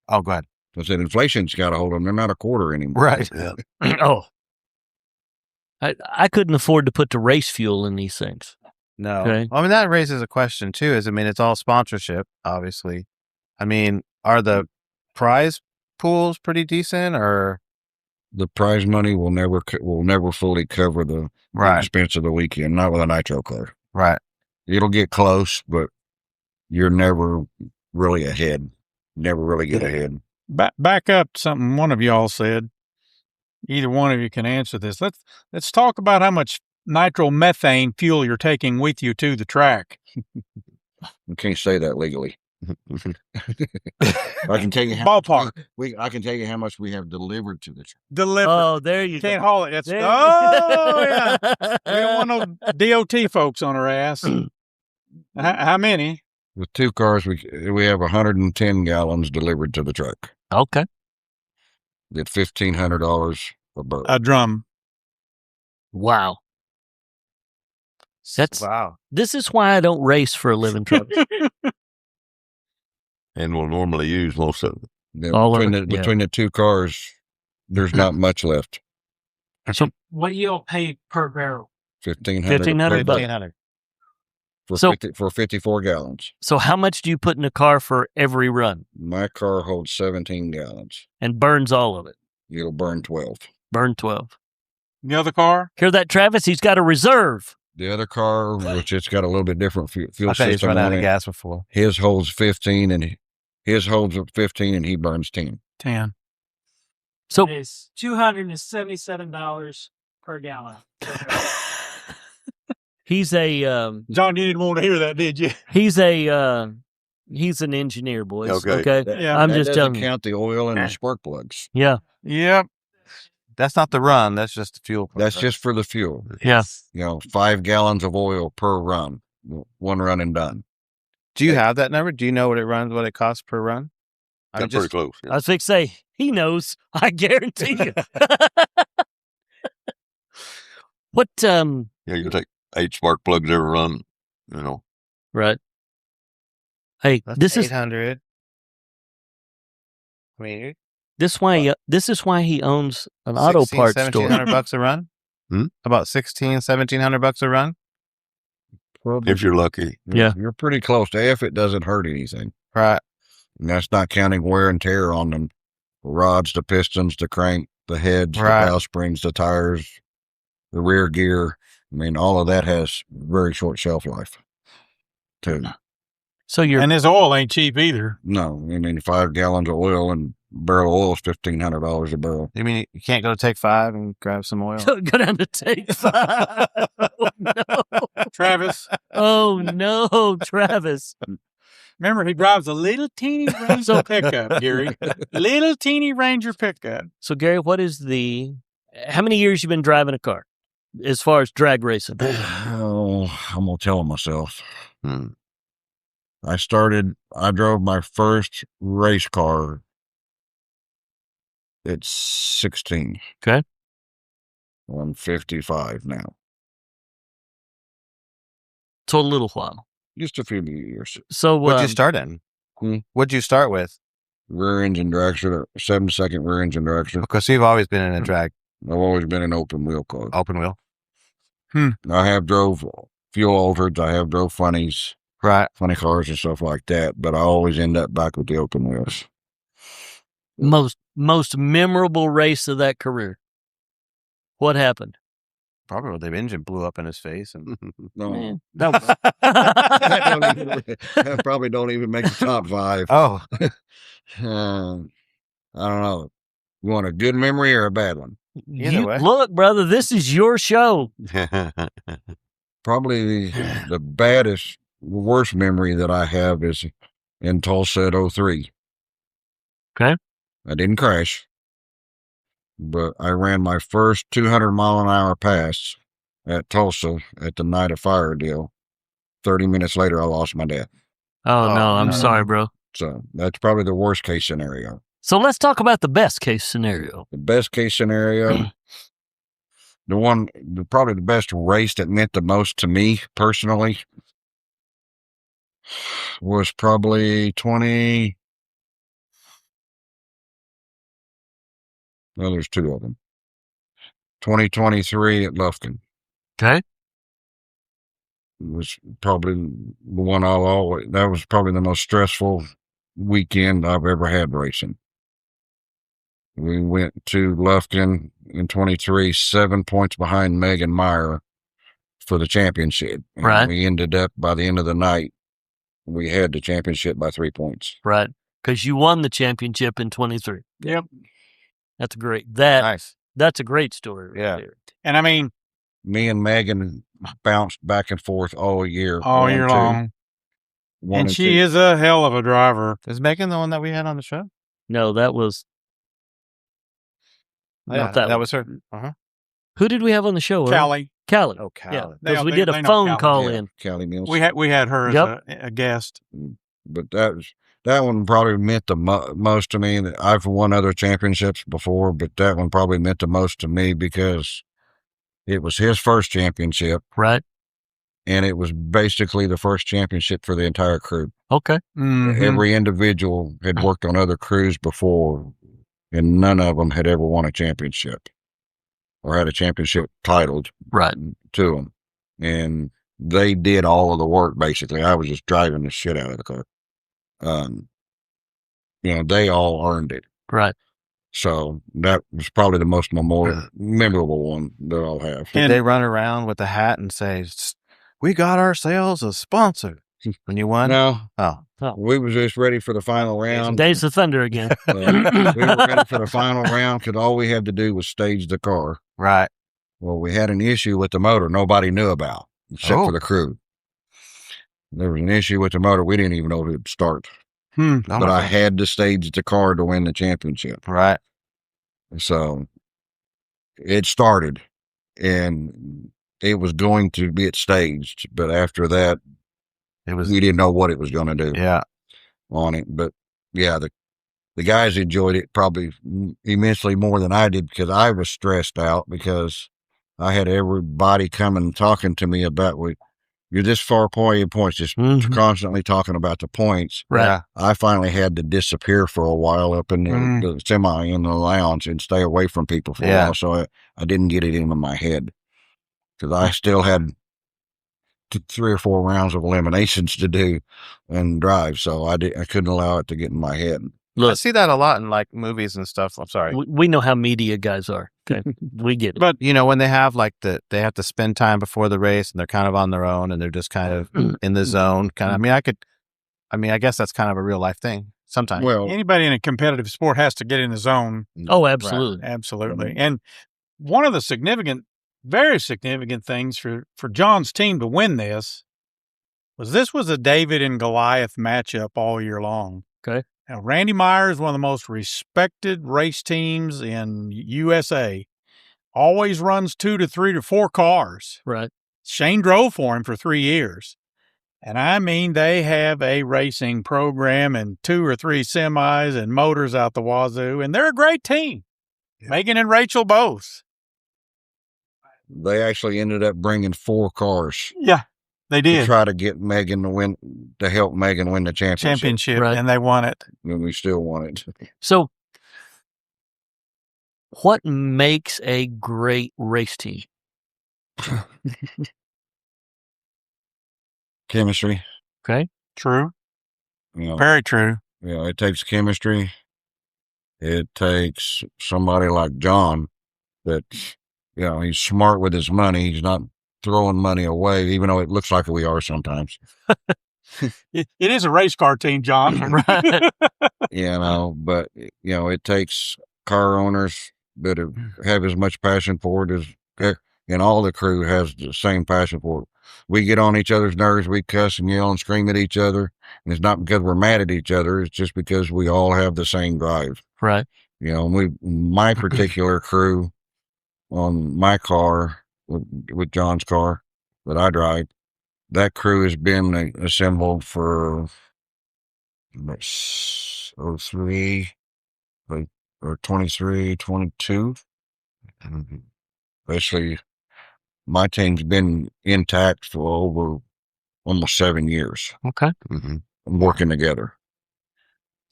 Oh, go ahead. I said inflation's got a hold of them. They're not a quarter anymore. Right. Yeah. Oh. I couldn't afford to put the race fuel in these things. No. Okay. I mean, that raises a question, too. It's all sponsorship, obviously. I mean, are the prize pools pretty decent, or? The prize money will never fully cover the expense of the weekend. Not with a nitro car. Right. It'll get close, but you're never really ahead. Never really get ahead. Back up to something one of y'all said. Either one of you can answer this. Let's talk about how much nitromethane fuel you're taking with you to the track. We can't say that legally. I can tell you Ballpark. I can tell you how much we have delivered to the track. Delivered. Oh, there you Can't go. haul it. There- Oh, yeah. We don't want no DOT folks on our ass. How many? With 2 cars, we have 110 gallons delivered to the truck. Okay. At $1,500 a boat. A drum. Wow. Wow. This is why I don't race for a living, Travis. And we'll normally use most of it. Yeah, All of between it, the yeah. between the two cars, there's not much left. So What do y'all pay per barrel? $1,500 $1,500 bucks. 1,500. for 54 gallons. So how much do you put in a car for every run My car holds 17 gallons. and burns all of it? It'll burn 12. Burn 12. The other car? Hear that, Travis? He's got a reserve. The other car, which it's got a little bit different fuel I bet he's system run out on of it, gas before. his holds 15 and his holds 15 and he burns 10. 10. So It's $277 per gallon. he's a John, you didn't want to hear that, did you? he's an engineer, boys. Okay. Yeah. I'm That just doesn't telling you. count the oil and the spark plugs. Yeah. Yep. That's not the run. That's just the fuel. part, That's right? just for the fuel. Yeah. 5 gallons of oil per run. One run and done. Do you have that number? Do you know what it costs per run? I'm That's pretty close. I was fixing to say, he knows. I guarantee you. What, Yeah, you take 8 spark plugs every run, right. Hey, that's this is 800. I mean, this is why he owns an auto parts store. $1,700 a run. About $1,700 a run. if you're lucky. Yeah. You're pretty close to if it doesn't hurt anything. Right. And that's not counting wear and tear on them. The rods, the pistons, the crank, the heads, Right. the valve springs, the tires, the rear gear. I mean, all of that has very short shelf life, too. So you're And this oil ain't cheap either. No, I mean, 5 gallons of oil and barrel of oil is $1,500 a barrel. You mean you can't go to Take 5 and grab some oil? go down to Take 5. Oh no. Travis, Oh no, Travis. remember he drives a little teeny Ranger pickup, Gary. Little teeny Ranger pickup. So Gary, how many years you been driving a car as far as drag racing? Oh, I'm going to tell myself. Hmm. I drove my first race car at 16. Okay. I'm 55 now. So a little while. Just a few years. So What'd you start in? What'd you start with? Rear engine dragster, 7-second rear engine dragster. Because you've always been in a drag I've always been an open wheel car. open wheel. I have drove fuel altereds. I have drove funnies, Right. funny cars and stuff like that, but I always end up back with the open wheels. most memorable race of that career. What happened? Probably the engine blew up in his face. And No, Man, that was that probably don't even make the top 5. oh, I don't know. You want a good memory or a bad one? Either way. Look, brother, this is your show. Probably the baddest, worst memory that I have is in Tulsa at 03. Okay. I didn't crash, but I ran my first 200-mile-an-hour pass at Tulsa at the night of fire deal. 30 minutes later, I lost my dad. Oh, no, I'm no. sorry, bro. So that's probably the worst case scenario. So let's talk about the best case scenario. The best case scenario, probably the best race that meant the most to me personally was probably 20. Well, there's 2 of them. 2023 at Lufkin Okay. was probably the one that was probably the most stressful weekend I've ever had racing. We went to Lufkin in 23, 7 points behind Megan Meyer for the championship. And Right. we ended up, by the end of the night, we had the championship by 3 points. Right. Because you won the championship in 23. Yep. That's great. nice. That's a great story. Right Yeah. there. And I mean, Me and Megan bounced back and forth all year. all 1 year and 2. long. 1 And and she 2. is a hell of a driver. Is Megan the one that we had on the show? No, that was not that one. was her. Uh-huh. Who did we have on the show? Earl? Callie. Callie. Oh, Yeah, Callie. because we They- did a they know phone Callie, call Yeah, in. Callie Mills. We had her as Yep. a guest. But that one probably meant the most to me. I've won other championships before, but that one probably meant the most to me because It was his first championship, Right. and it was basically the first championship for the entire crew. Okay. Mhm. Every individual had worked on other crews before, and none of them had ever won a championship or had a championship titled Right. to them. And they did all of the work, basically. I was just driving the shit out of the car. They all earned it. Right. So that was probably the most memorable one that I'll have. Did they run around with a hat and say, "We got ourselves a sponsor" when you won? No, Oh, we was just ready for the final round. Days of Thunder again. We were ready for the final round because all we had to do was stage the car. right. Well, we had an issue with the motor nobody knew about except Oh. for the crew. There was an issue with the motor. We didn't even know it would start. Oh But my I gosh. had to stage the car to win the championship. Right. So it started, and it was going to get staged. But after that, It was. we didn't know what it was going to do Yeah. on it. But yeah, the guys enjoyed it probably immensely more than I did because I was stressed out because I had everybody coming and talking to me about, you're this far away in points, just Mhm. constantly talking about the points. Right. Yeah. I finally had to disappear for a while up in the semi in the lounge and stay away from people for a Yeah. while. So I didn't get it into my head because I still had 3 or 4 rounds of eliminations to do and drive. So I couldn't allow it to get in my head. I Look, see that a lot in like movies and stuff. I'm sorry. we know how media guys are. Okay. We get it. But When they have they have to spend time before the race and they're kind of on their own and they're just kind of in the zone. Kind of. I guess that's kind of a real life thing sometimes. Well, anybody in a competitive sport has to get in the zone. Oh, absolutely. Absolutely. And one of the very significant things for John's team to win this was a David and Goliath matchup all year long. Okay. Now, Randy Meyer is one of the most respected race teams in USA. Always runs 2 to 3 to 4 cars. Right. Shane drove for him for 3 years. And I mean, they have a racing program and 2 or 3 semis and motors out the wazoo, and they're a great team. Yeah. Megan and Rachel both. they actually ended up bringing 4 cars. Yeah, they did. To try to get Megan to help Megan win the championship. Right. And they won it. And we still won it. So, what makes a great race team? Chemistry. Okay. True. You know, Very true. it takes chemistry. It takes somebody like John that's, he's smart with his money. He's not throwing money away, even though it looks like we are sometimes. It is a race car team, John. Right. But, it takes car owners that have as much passion for it and all the crew has the same passion for it. We get on each other's nerves. We cuss and yell and scream at each other. And it's not because we're mad at each other. It's just because we all have the same drive. Right. My particular crew on my car with John's car that I drive, that crew has been assembled for 03 or 23, 22. Basically, my team's been intact for over almost 7 years. Okay. Working together.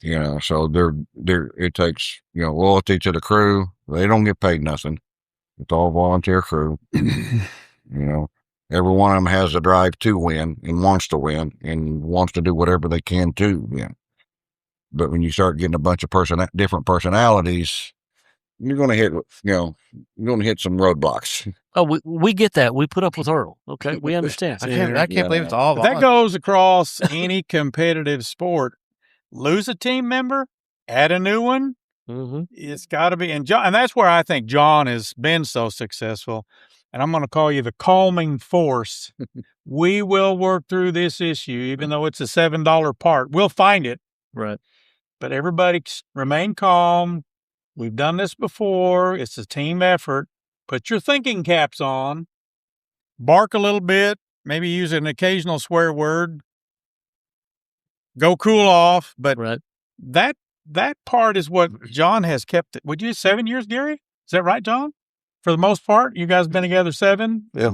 So it takes, loyalty to the crew. They don't get paid nothing. It's all volunteer crew. Every one of them has a drive to win and wants to win and wants to do whatever they can to win. But when you start getting a bunch of different personalities, you're going to hit some roadblocks. Oh, we get that. We put up with Earl. Okay. We understand. I can't believe it's all But that goes across any competitive sport. Lose a team member, add a new one. Mm-hmm. It's got to be. And that's where I think John has been so successful. And I'm going to call you the calming force. We will work through this issue, even though it's a $7 part. We'll find it. Right. But everybody remain calm. We've done this before. It's a team effort. Put your thinking caps on. Bark a little bit. Maybe use an occasional swear word. Go cool off. But right. that part is what John has kept. Would you 7 years, Gary? Is that right, John? for the most part? You guys been together 7? Yeah.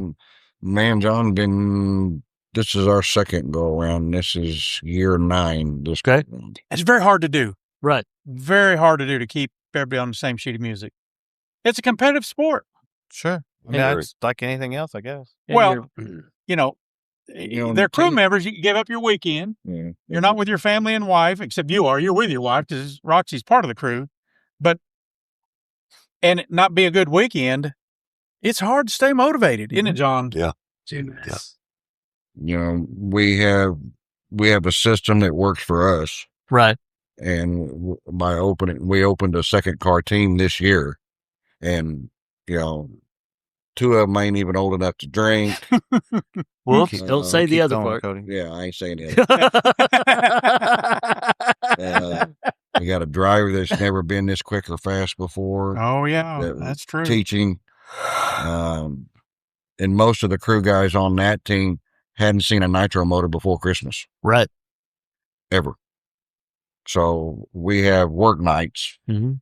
Man, John, this is our second go around. This is year 9. This Okay. go around. It's very hard to do. Right. Very hard to do to keep everybody on the same sheet of music. It's a competitive sport. Sure. I mean, And- it's like anything else, I guess. And Well, you're- You know, know, they're crew team- members. You give up your weekend. Yeah. You're not with your family and wife, except you are. You're with your wife because Roxy's part of the crew. And it not be a good weekend, it's hard to stay motivated, isn't it, John? Yeah. Goodness. You know, we have a system that works for us. right. And we opened a second car team this year, and you know, 2 of them ain't even old enough to drink. Whoops. Don't say the Keep other going, part. Cody. Yeah, I ain't saying it. We got a driver that's never been this quick or fast before. Oh, yeah, That- that's true. Teaching, and most of the crew guys on that team hadn't seen a nitro motor before Christmas right. ever. So we have work nights Mm-hmm.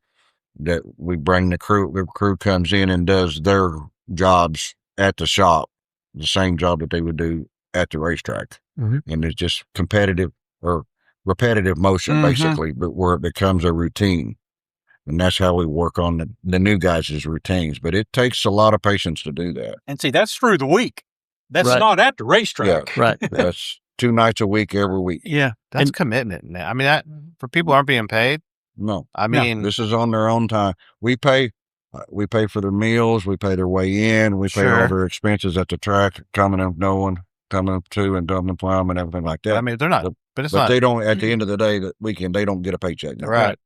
that we bring the crew. The crew comes in and does their jobs at the shop, the same job that they would do at the racetrack. Mhm. And it's just competitive or repetitive motion, Mhm. basically, but where it becomes a routine. And that's how we work on the new guys' routines. But it takes a lot of patience to do that. And see, that's through the week. That's Right. not at the racetrack. Right. That's 2 nights a week, every week. Yeah. That's And- commitment. Now. I mean, that for people who aren't being paid. No, I mean, this is on their own time. We pay for their meals. We pay their way in. We pay all Sure. their expenses at the track, coming up to and dumping from and everything like that. I mean, they're not. But it's but not they don't, at the end of the day, that weekend, they don't get a paycheck. right.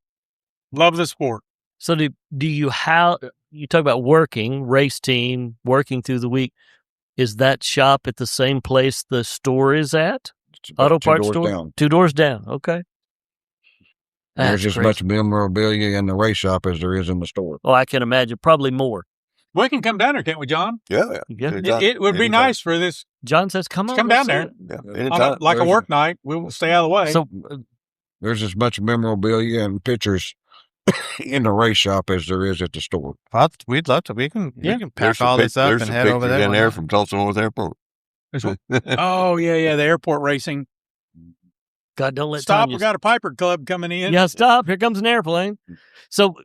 Love the sport. So do you you talk about working, race team, working through the week. Is that shop at the same place the store is at? It's about Auto 2 parts doors store? down. 2 doors down. Okay. There's That's as much memorabilia in the race shop as there is in the store. Oh, I can imagine. Probably more. We can come down there, can't we, John? Yeah. Yeah. It would be Anytime. nice for this John says, come on. come let's down do there. it. Yeah. on Anytime. like a There's- work night. We'll stay out of the way. So, There's as much memorabilia and pictures in the race shop as there is at the store. We'd love to. We can Yeah. pack There's some all this up there's and some head over pictures there. in one there night. from Tulsa North Airport. There's one. Oh, yeah, the airport racing. God, don't let Stop, Tanya we got a Piper Club coming in. Yeah, stop. Here comes an airplane. So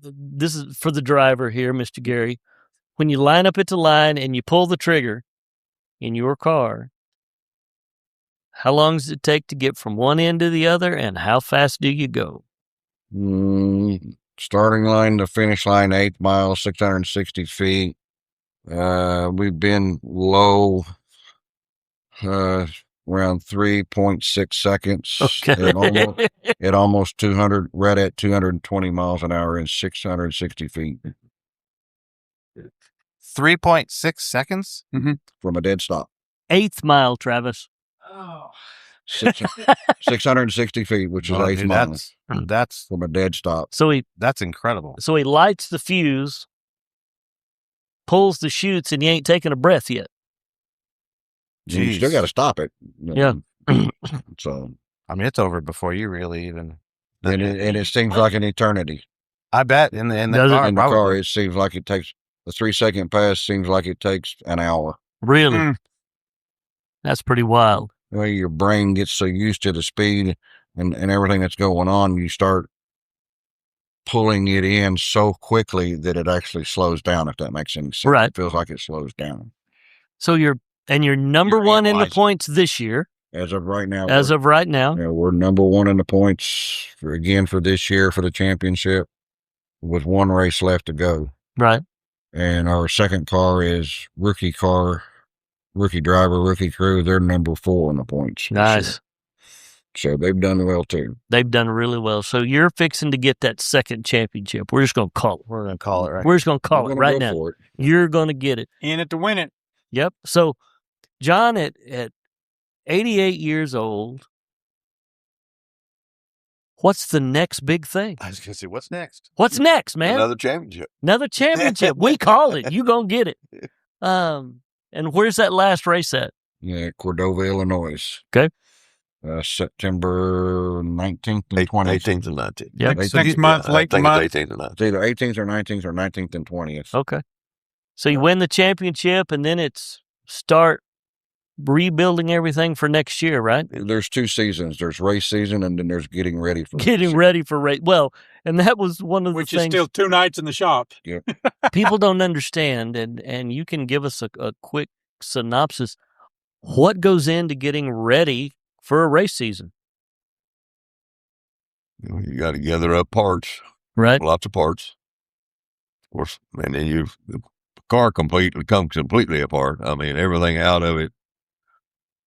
this is for the driver here, Mr. Gary. When you line up at the line and you pull the trigger in your car, how long does it take to get from one end to the other, and how fast do you go? Starting line to finish line, 8 miles, 660 feet. We've been low, around 3.6 seconds. Okay. At almost 200, right at 220 miles an hour and 660 feet 3.6 seconds. from a dead stop. 8th mile, Travis. Oh. 660 feet, which is Oh, 8 dude, miles that's from a dead stop. So that's incredible. he lights the fuse, pulls the chutes, and he ain't taking a breath yet. You still Jeez. got to stop it. Yeah. So, I mean, it's over before you really even. and it seems like an eternity. I bet in the Does it? car. In the probably. car, it seems like it takes a 3-second pass, seems like it takes an hour. Really? Mm. That's pretty wild. The way your brain gets so used to the speed and everything that's going on, you start pulling it in so quickly that it actually slows down, if that makes any sense. Right. It feels like it slows down. So you're number You're one in the analyzing. points this year, As of right now, as of right now. we're number 1 in the points for this year for the championship with 1 race left to go. Right. And our second car is rookie driver, rookie crew. They're number 4 in the points. this Nice. year. So they've done well too. They've done really well. So you're fixing to get that second championship. We're just going to call it. We're gonna call it right. We're just going to call We're it gonna right go now. for it. You're going to get it. In it to win it. Yep. So, John, at 88 years old, what's the next big thing? I was gonna say, what's next? What's next, man? Another championship. Another championship. We call it. You going to get it. And where's that last race at? Yeah, Cordova, Illinois. Okay. September 19th and 20th. 18th and 19th. Yep. Next month, I late think month. it's 18th and 19th. It's either 18th or 19th or 19th and 20th. Okay. So you win the championship, and then it's start rebuilding everything for next year, right? There's 2 seasons. There's race season, and then there's getting ready for Getting ready for race. Well, and that was one of the Which things is still 2 nights in the shop. people don't understand, and you can give us a quick synopsis. What goes into getting ready for a race season? You got to gather up parts, Right. lots of parts, of course, and then the car comes completely apart. I mean, everything out of it.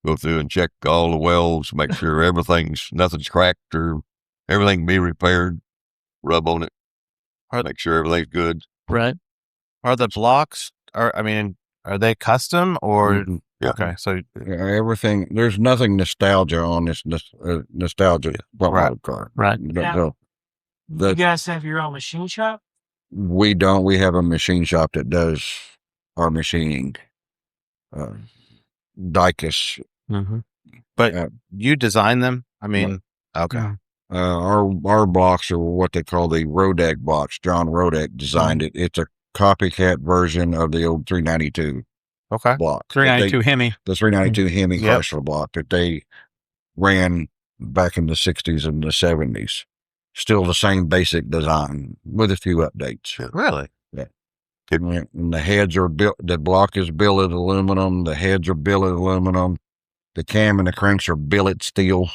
Go through and check all the welds, make sure nothing's cracked or everything can be repaired. Rub on it, make sure everything's good. Right. Are the blocks? Are they custom or? Mm-hmm. Yeah. Okay, so everything. There's nothing nostalgia on this nostalgia car. Right. No. You guys have your own machine shop? We don't. We have a machine shop that does our machining. Dicus. Mm-hmm. But you design them? I mean, okay. Our blocks are what they call the Rodak blocks. John Rodak designed it. It's a copycat version of the old 392 block. 392 Hemi. The 392 Hemi Yep. Chrysler block that they ran back in the 60s and the 70s. Still the same basic design with a few updates. Really? And the heads are built, the block is billet aluminum, the heads are billet aluminum, the cam and the cranks are billet steel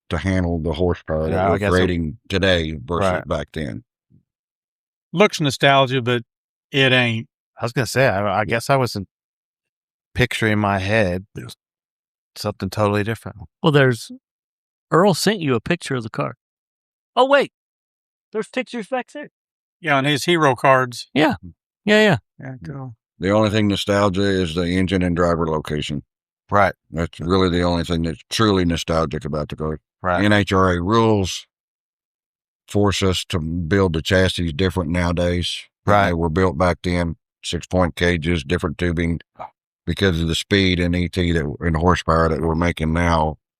to handle the horsepower that we're creating today versus back then. Looks nostalgia, but it ain't. I was going to say, I guess I wasn't picturing in my head something totally different. Well, Earl sent you a picture of the car. Oh, wait. There's pictures back there. Yeah, on his hero cards. Yeah, Cool. The only thing nostalgia is the engine and driver location. Right. That's really the only thing that's truly nostalgic about the car. Right. NHRA rules force us to build the chassis different nowadays. Right. They were built back then, 6-point cages, different tubing, because of the speed and and horsepower that we're making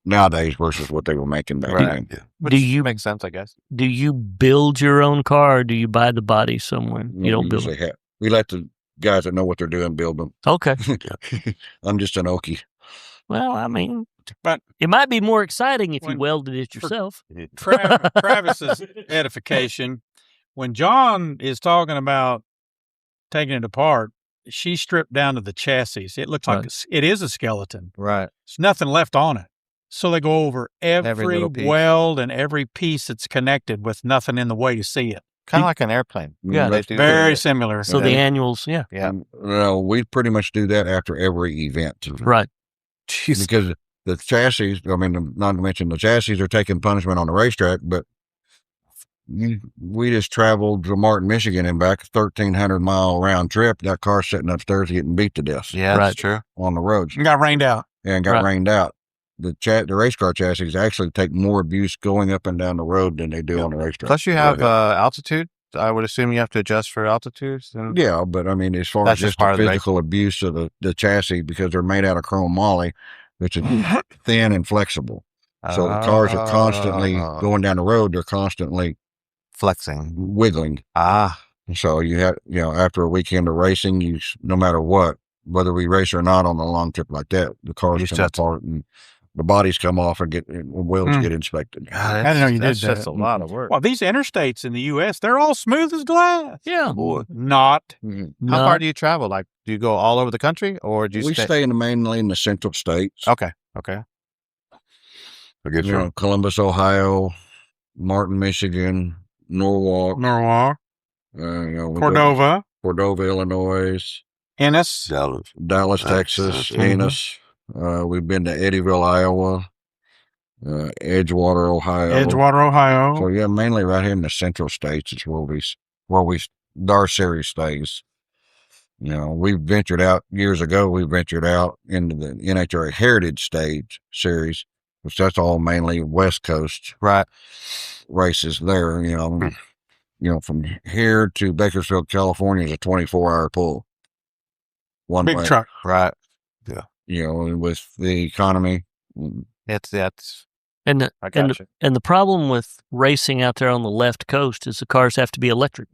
nowadays versus what they were making back then. Yeah. Which makes sense, I guess. Do you build your own car, or do you buy the body somewhere? You don't build it. We let the guys that know what they're doing build them. Okay. I'm just an Okie. Well, I mean, But it might be more exciting if you When- welded it yourself. Travis's edification, when John is talking about taking it apart, she stripped down to the chassis. It looks like it is a skeleton. Right. There's nothing left on it. So they go over every little piece. weld and every piece that's connected with nothing in the way to see it. Kind of like an airplane. Yeah, they do. Very similar. So the annuals, yeah. Yeah. Well, we pretty much do that after every event. Right. Jeez. Because the chassis, I mean, not to mention the chassis are taking punishment on the racetrack, but we just traveled to Martin, Michigan and back, 1,300-mile round trip. That car sitting upstairs getting beat to death. Yeah, that's true. On the roads. It got rained out. And got rained out. The race car chassis actually take more abuse going up and down the road than they do on the racetrack. Plus, you have altitude. I would assume you have to adjust for altitudes. Yeah, but I mean, as far as just the physical abuse of the chassis, because they're made out of chrome moly, which is thin and flexible. So the cars are constantly going down the road. They're constantly flexing, wiggling. So you have, after a weekend of racing, no matter what, whether we race or not on a long trip like that, the cars come apart and the bodies come off and wheels get inspected. I didn't know you did that. That's a lot of work. Well, these interstates in the U.S., they're all smooth as glass. Yeah. Boy. Not. How far do you travel? Like, do you go all over the country, or do you We stay mainly in the central states. Okay. I guess Columbus, Ohio, Martin, Michigan, Norwalk, Cordova, Illinois, Ennis, Dallas, Texas, Ennis. We've been to Eddyville, Iowa, Edgewater, Ohio. So yeah, mainly right here in the central states is where our series stays. We ventured out years ago. We ventured out into the NHRA Heritage Stage Series, which that's all mainly West Coast races there. From here to Bakersfield, California is a 24-hour pull. One big way. truck, yeah. With the economy, it's and the problem with racing out there on the left coast is the cars have to be electric.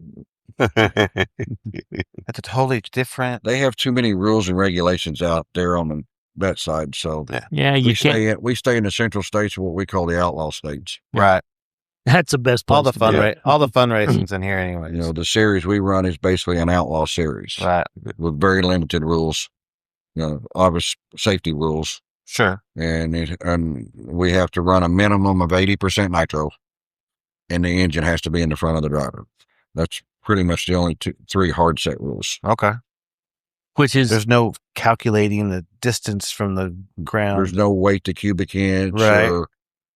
That's a totally different. They have too many rules and regulations out there on that side. So Yeah, you can't. we stay in the central states, what we call the outlaw states. Right. That's the best place. All the to fun be. all the fun racing's in here anyways. You know, the series we run is basically an outlaw series, Right. with very limited rules, obvious safety rules, Sure. and we have to run a minimum of 80% nitro, and the engine has to be in the front of the driver. That's pretty much the only three hard set rules. Okay. Which is There's no calculating the distance from the ground. There's no weight to cubic inch, Right. or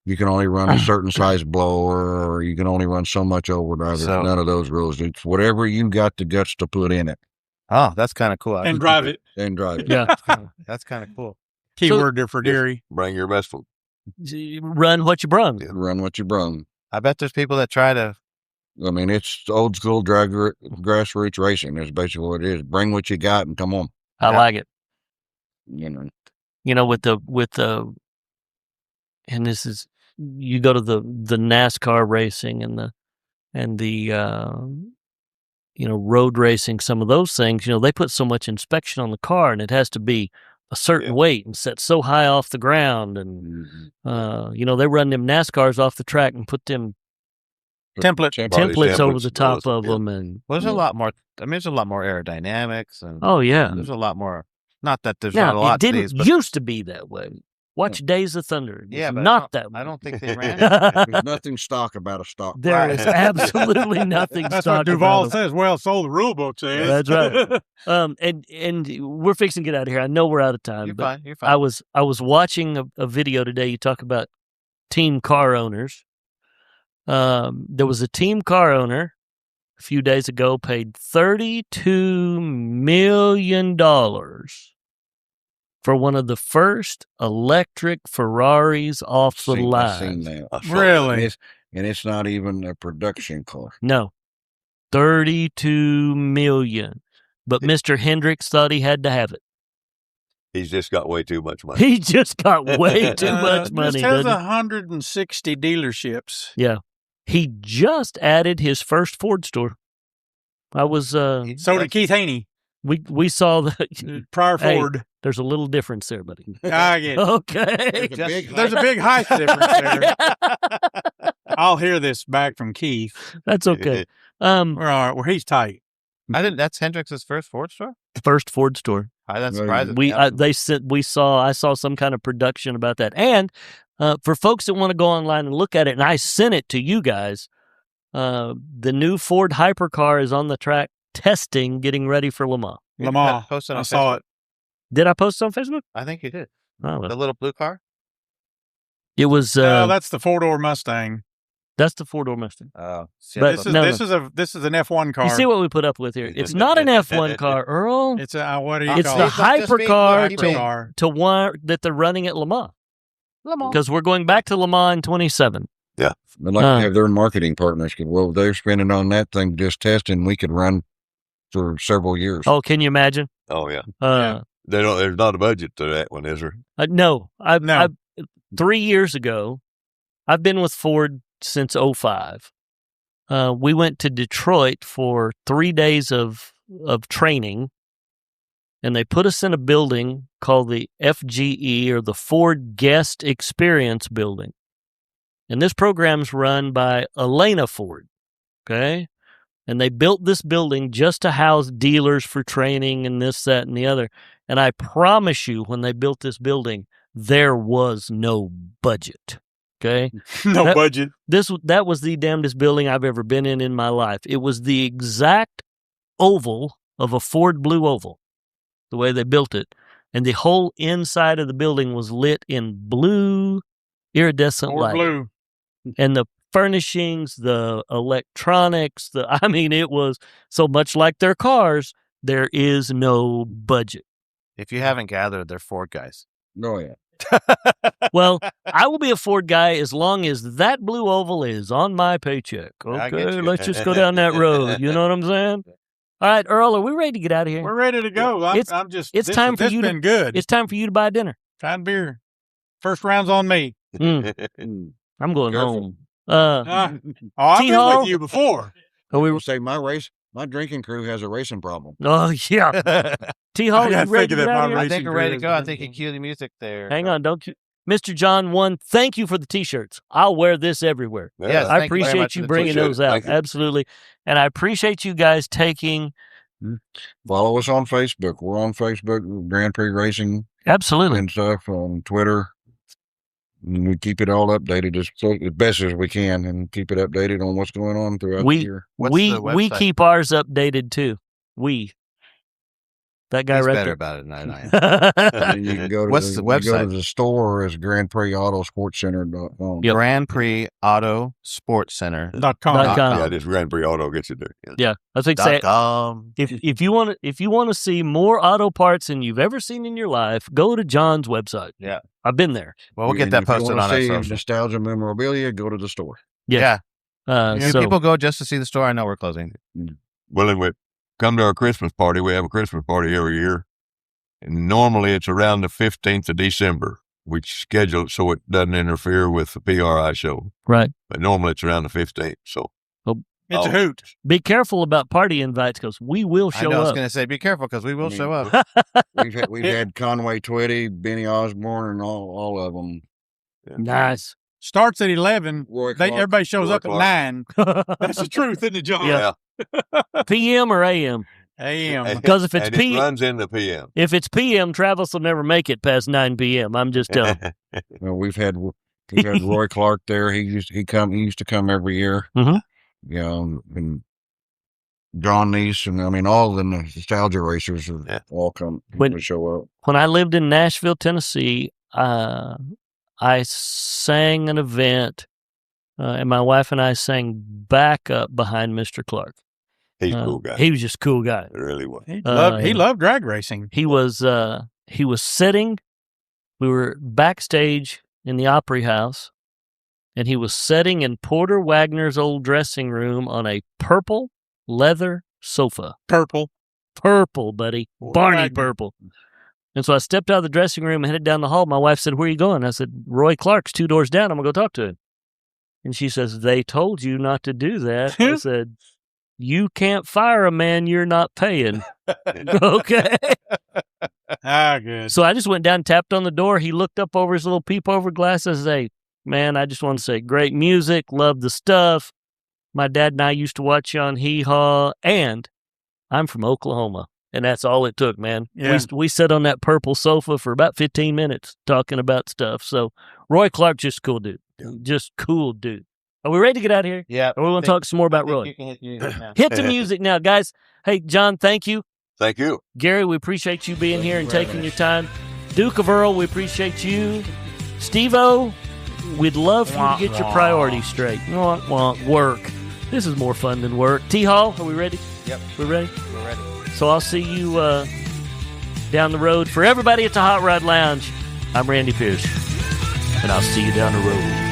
you can only run a certain size blower, or you can only run so much overdrive. There's none of those rules. It's whatever you got the guts to put in it. Oh, that's kind of cool. And drive it. And drive it. Yeah. That's kind of cool. Keyword there for Gary. Bring your best foot. Run what you brung. Run what you brung. I bet there's people that try to. I mean, it's old school grassroots racing. That's basically what it is. Bring what you got and come on. I like it. You know, with the, and this is, you go to the NASCAR racing and the road racing, some of those things, they put so much inspection on the car, and it has to be a certain weight and set so high off the ground. And, they run them NASCARs off the track and put them templates over the top of them. And there's a lot more. I mean, there's a lot more aerodynamics. And there's a lot more. Not that there's not a lot. It didn't used to be that way. Watch Days of Thunder. It's but not that way. I don't think they ran. There's nothing stock about a stock. There is absolutely nothing That's stock what Duval about says. Well, so the rule book says. That's right. And we're fixing to get out of here. I know we're out of time. You're but fine. You're fine. I was watching a video today. You talk about team car owners. There was a team car owner a few days ago paid $32 million for one of the first electric Ferraris off the line. I've seen that. Really? And it's not even a production car. No, $32 million. But Mr. Hendricks thought he had to have it. He's just got way too much money. He just got way too much money. Just has doesn't he? 160 dealerships. Yeah. He just added his first Ford store. I was So did Keith Haney. we saw the Prior Hey, Ford. there's a little difference there, buddy. I get it. Okay. There's a big height difference there. I'll hear this back from Keith. That's okay. We're all right. Well, he's tight. I didn't. That's Hendrix's first Ford store. First Ford store. That's Well, surprising. I saw some kind of production about that. And for folks that want to go online and look at it, and I sent it to you guys, the new Ford hypercar is on the track testing, getting ready for Le Mans. Lamar. Posted on I saw Facebook. it. Did I post it on Facebook? I think you did. Oh, The little blue car. it was. No, that's the 4-door Mustang. That's the 4-door Mustang. Oh, But This no, is an F1 car. You see what we put up with here? It's not an F1 car, Earl. It's a what do you It's call the it? hypercar Hypercar. to one that they're running at Le Mans. Because we're going back to Le Mans in 27. They'd like to have their marketing partners. Well, they're spending on that thing just testing. We could run for several years. Oh, can you imagine? Oh, yeah. Yeah. There's not a budget to that one, is there? No. No. 3 years ago, I've been with Ford since 05. We went to Detroit for 3 days of training, and they put us in a building called the FGE, or the Ford Guest Experience Building. And this program's run by Elena Ford, okay? And they built this building just to house dealers for training and this, that, and the other. And I promise you, when they built this building, there was no budget, okay? No budget. That was the damnedest building I've ever been in my life. It was the exact oval of a Ford Blue Oval, the way they built it. And the whole inside of the building was lit in blue iridescent Or light. blue. And the furnishings, the electronics, it was so much like their cars, there is no budget. If you haven't gathered, they're Ford guys. Oh, yeah. Well, I will be a Ford guy as long as that blue oval is on my paycheck. I get Okay, you. let's just go down that road. You know what I'm saying? All right, Earl, are we ready to get out of here? We're ready to go. It's time for you to- been good. It's time for you to buy dinner. Fine beer. First round's on me. I'm going Careful. home. I've been T-Hall? with you before. Are we We'll say my race. My drinking crew has a racing problem. Oh, yeah. T-Hall, you gotta ready think to of get that out of here? I racing think we're ready to crew go. I is- think you cue the music there. Hang on, don't you? Mr. John 1, thank you for the T-shirts. I'll wear this everywhere. Yes, I thank you very much appreciate for you the bringing t-shirt. those out. Thank you. Absolutely. And I appreciate you guys taking... Follow us on Facebook. We're on Facebook, Grand Prix Racing Absolutely. and stuff, on Twitter. And we keep it all updated as best as we can, and keep it updated on what's going on throughout the year. What's we the we website? keep ours updated too. That guy He's right better there. about it than I am. And you can go to What's the you go to website? the store as Grand Prix Auto Sports Center.com. Yep. Grand Prix Auto Sports Center. .com. Yeah, this Grand Prix Auto gets you there. Yeah. Yeah, I think say .com. if you want to see more auto parts than you've ever seen in your life, go to John's website. Yeah. I've been there. Well, we'll get And that if you posted wanna on our see social. nostalgia memorabilia, go to the store. Yes. Yeah. Do So people go just to see the store? I know we're closing. Well, then we come to our Christmas party. We have a Christmas party every year. And normally it's around the 15th of December. We schedule it so it doesn't interfere with the PRI show. right. But normally it's around the 15th. So It's a hoot. Be careful about party invites because we will I show know. I was up. going to say, be careful because we will I mean, show up. We've had Conway Twitty, Benny Osborne, and all of them. Nice. Starts at 11. Roy Clark. Everybody shows Roy up at Clark. 9. That's the truth, isn't it, John? Yeah. PM or AM? AM. Because if it's and P- it runs into PM. If it's PM, Travis will never make it past 9 p.m. I'm just telling you. Well, we've had Roy Clark there. He used to come every year. Mhm. You know, and John Neese, and I mean all the nostalgia racers have Yeah. all come When- to show up. When I lived in Nashville, Tennessee, I sang an event, and my wife and I sang backup behind Mr. Clark. He's a cool guy. He was just a cool guy. It really was. He loved drag racing. He was sitting. We were backstage in the Opry House, and he was sitting in Porter Wagner's old dressing room on a purple leather sofa. Purple. Purple, buddy. Porter Barney Wagner. purple. And so I stepped out of the dressing room and headed down the hall. My wife said, "Where are you going?" I said, "Roy Clark's 2 doors down. I'm going to go talk to him." And she says, "They told you not to do that." I said, "You can't fire a man you're not paying." Okay. Good. So I just went down and tapped on the door. He looked up over his little peep over glasses. Hey, man, I just want to say great music. Love the stuff. My dad and I used to watch you on Hee Haw. And I'm from Oklahoma. And that's all it took, man. Yeah. We sat on that purple sofa for about 15 minutes talking about stuff. So Roy Clark, just cool dude. Just cool dude. Are we ready to get out of here? Yeah. Or we want to talk some more about Roy? You can hit music now. Hit the music now, guys. Hey, John, thank you. Thank you. Gary, we appreciate you being here and taking your time. Duke of Earl, we appreciate you. Steve-O, we'd love for you to get your priorities straight. Work. This is more fun than work. T-Hall, are we ready? Yep. We ready? We're ready. So I'll see you down the road. For everybody at the Hot Rod Lounge, I'm Randy Pierce, and I'll see you down the road.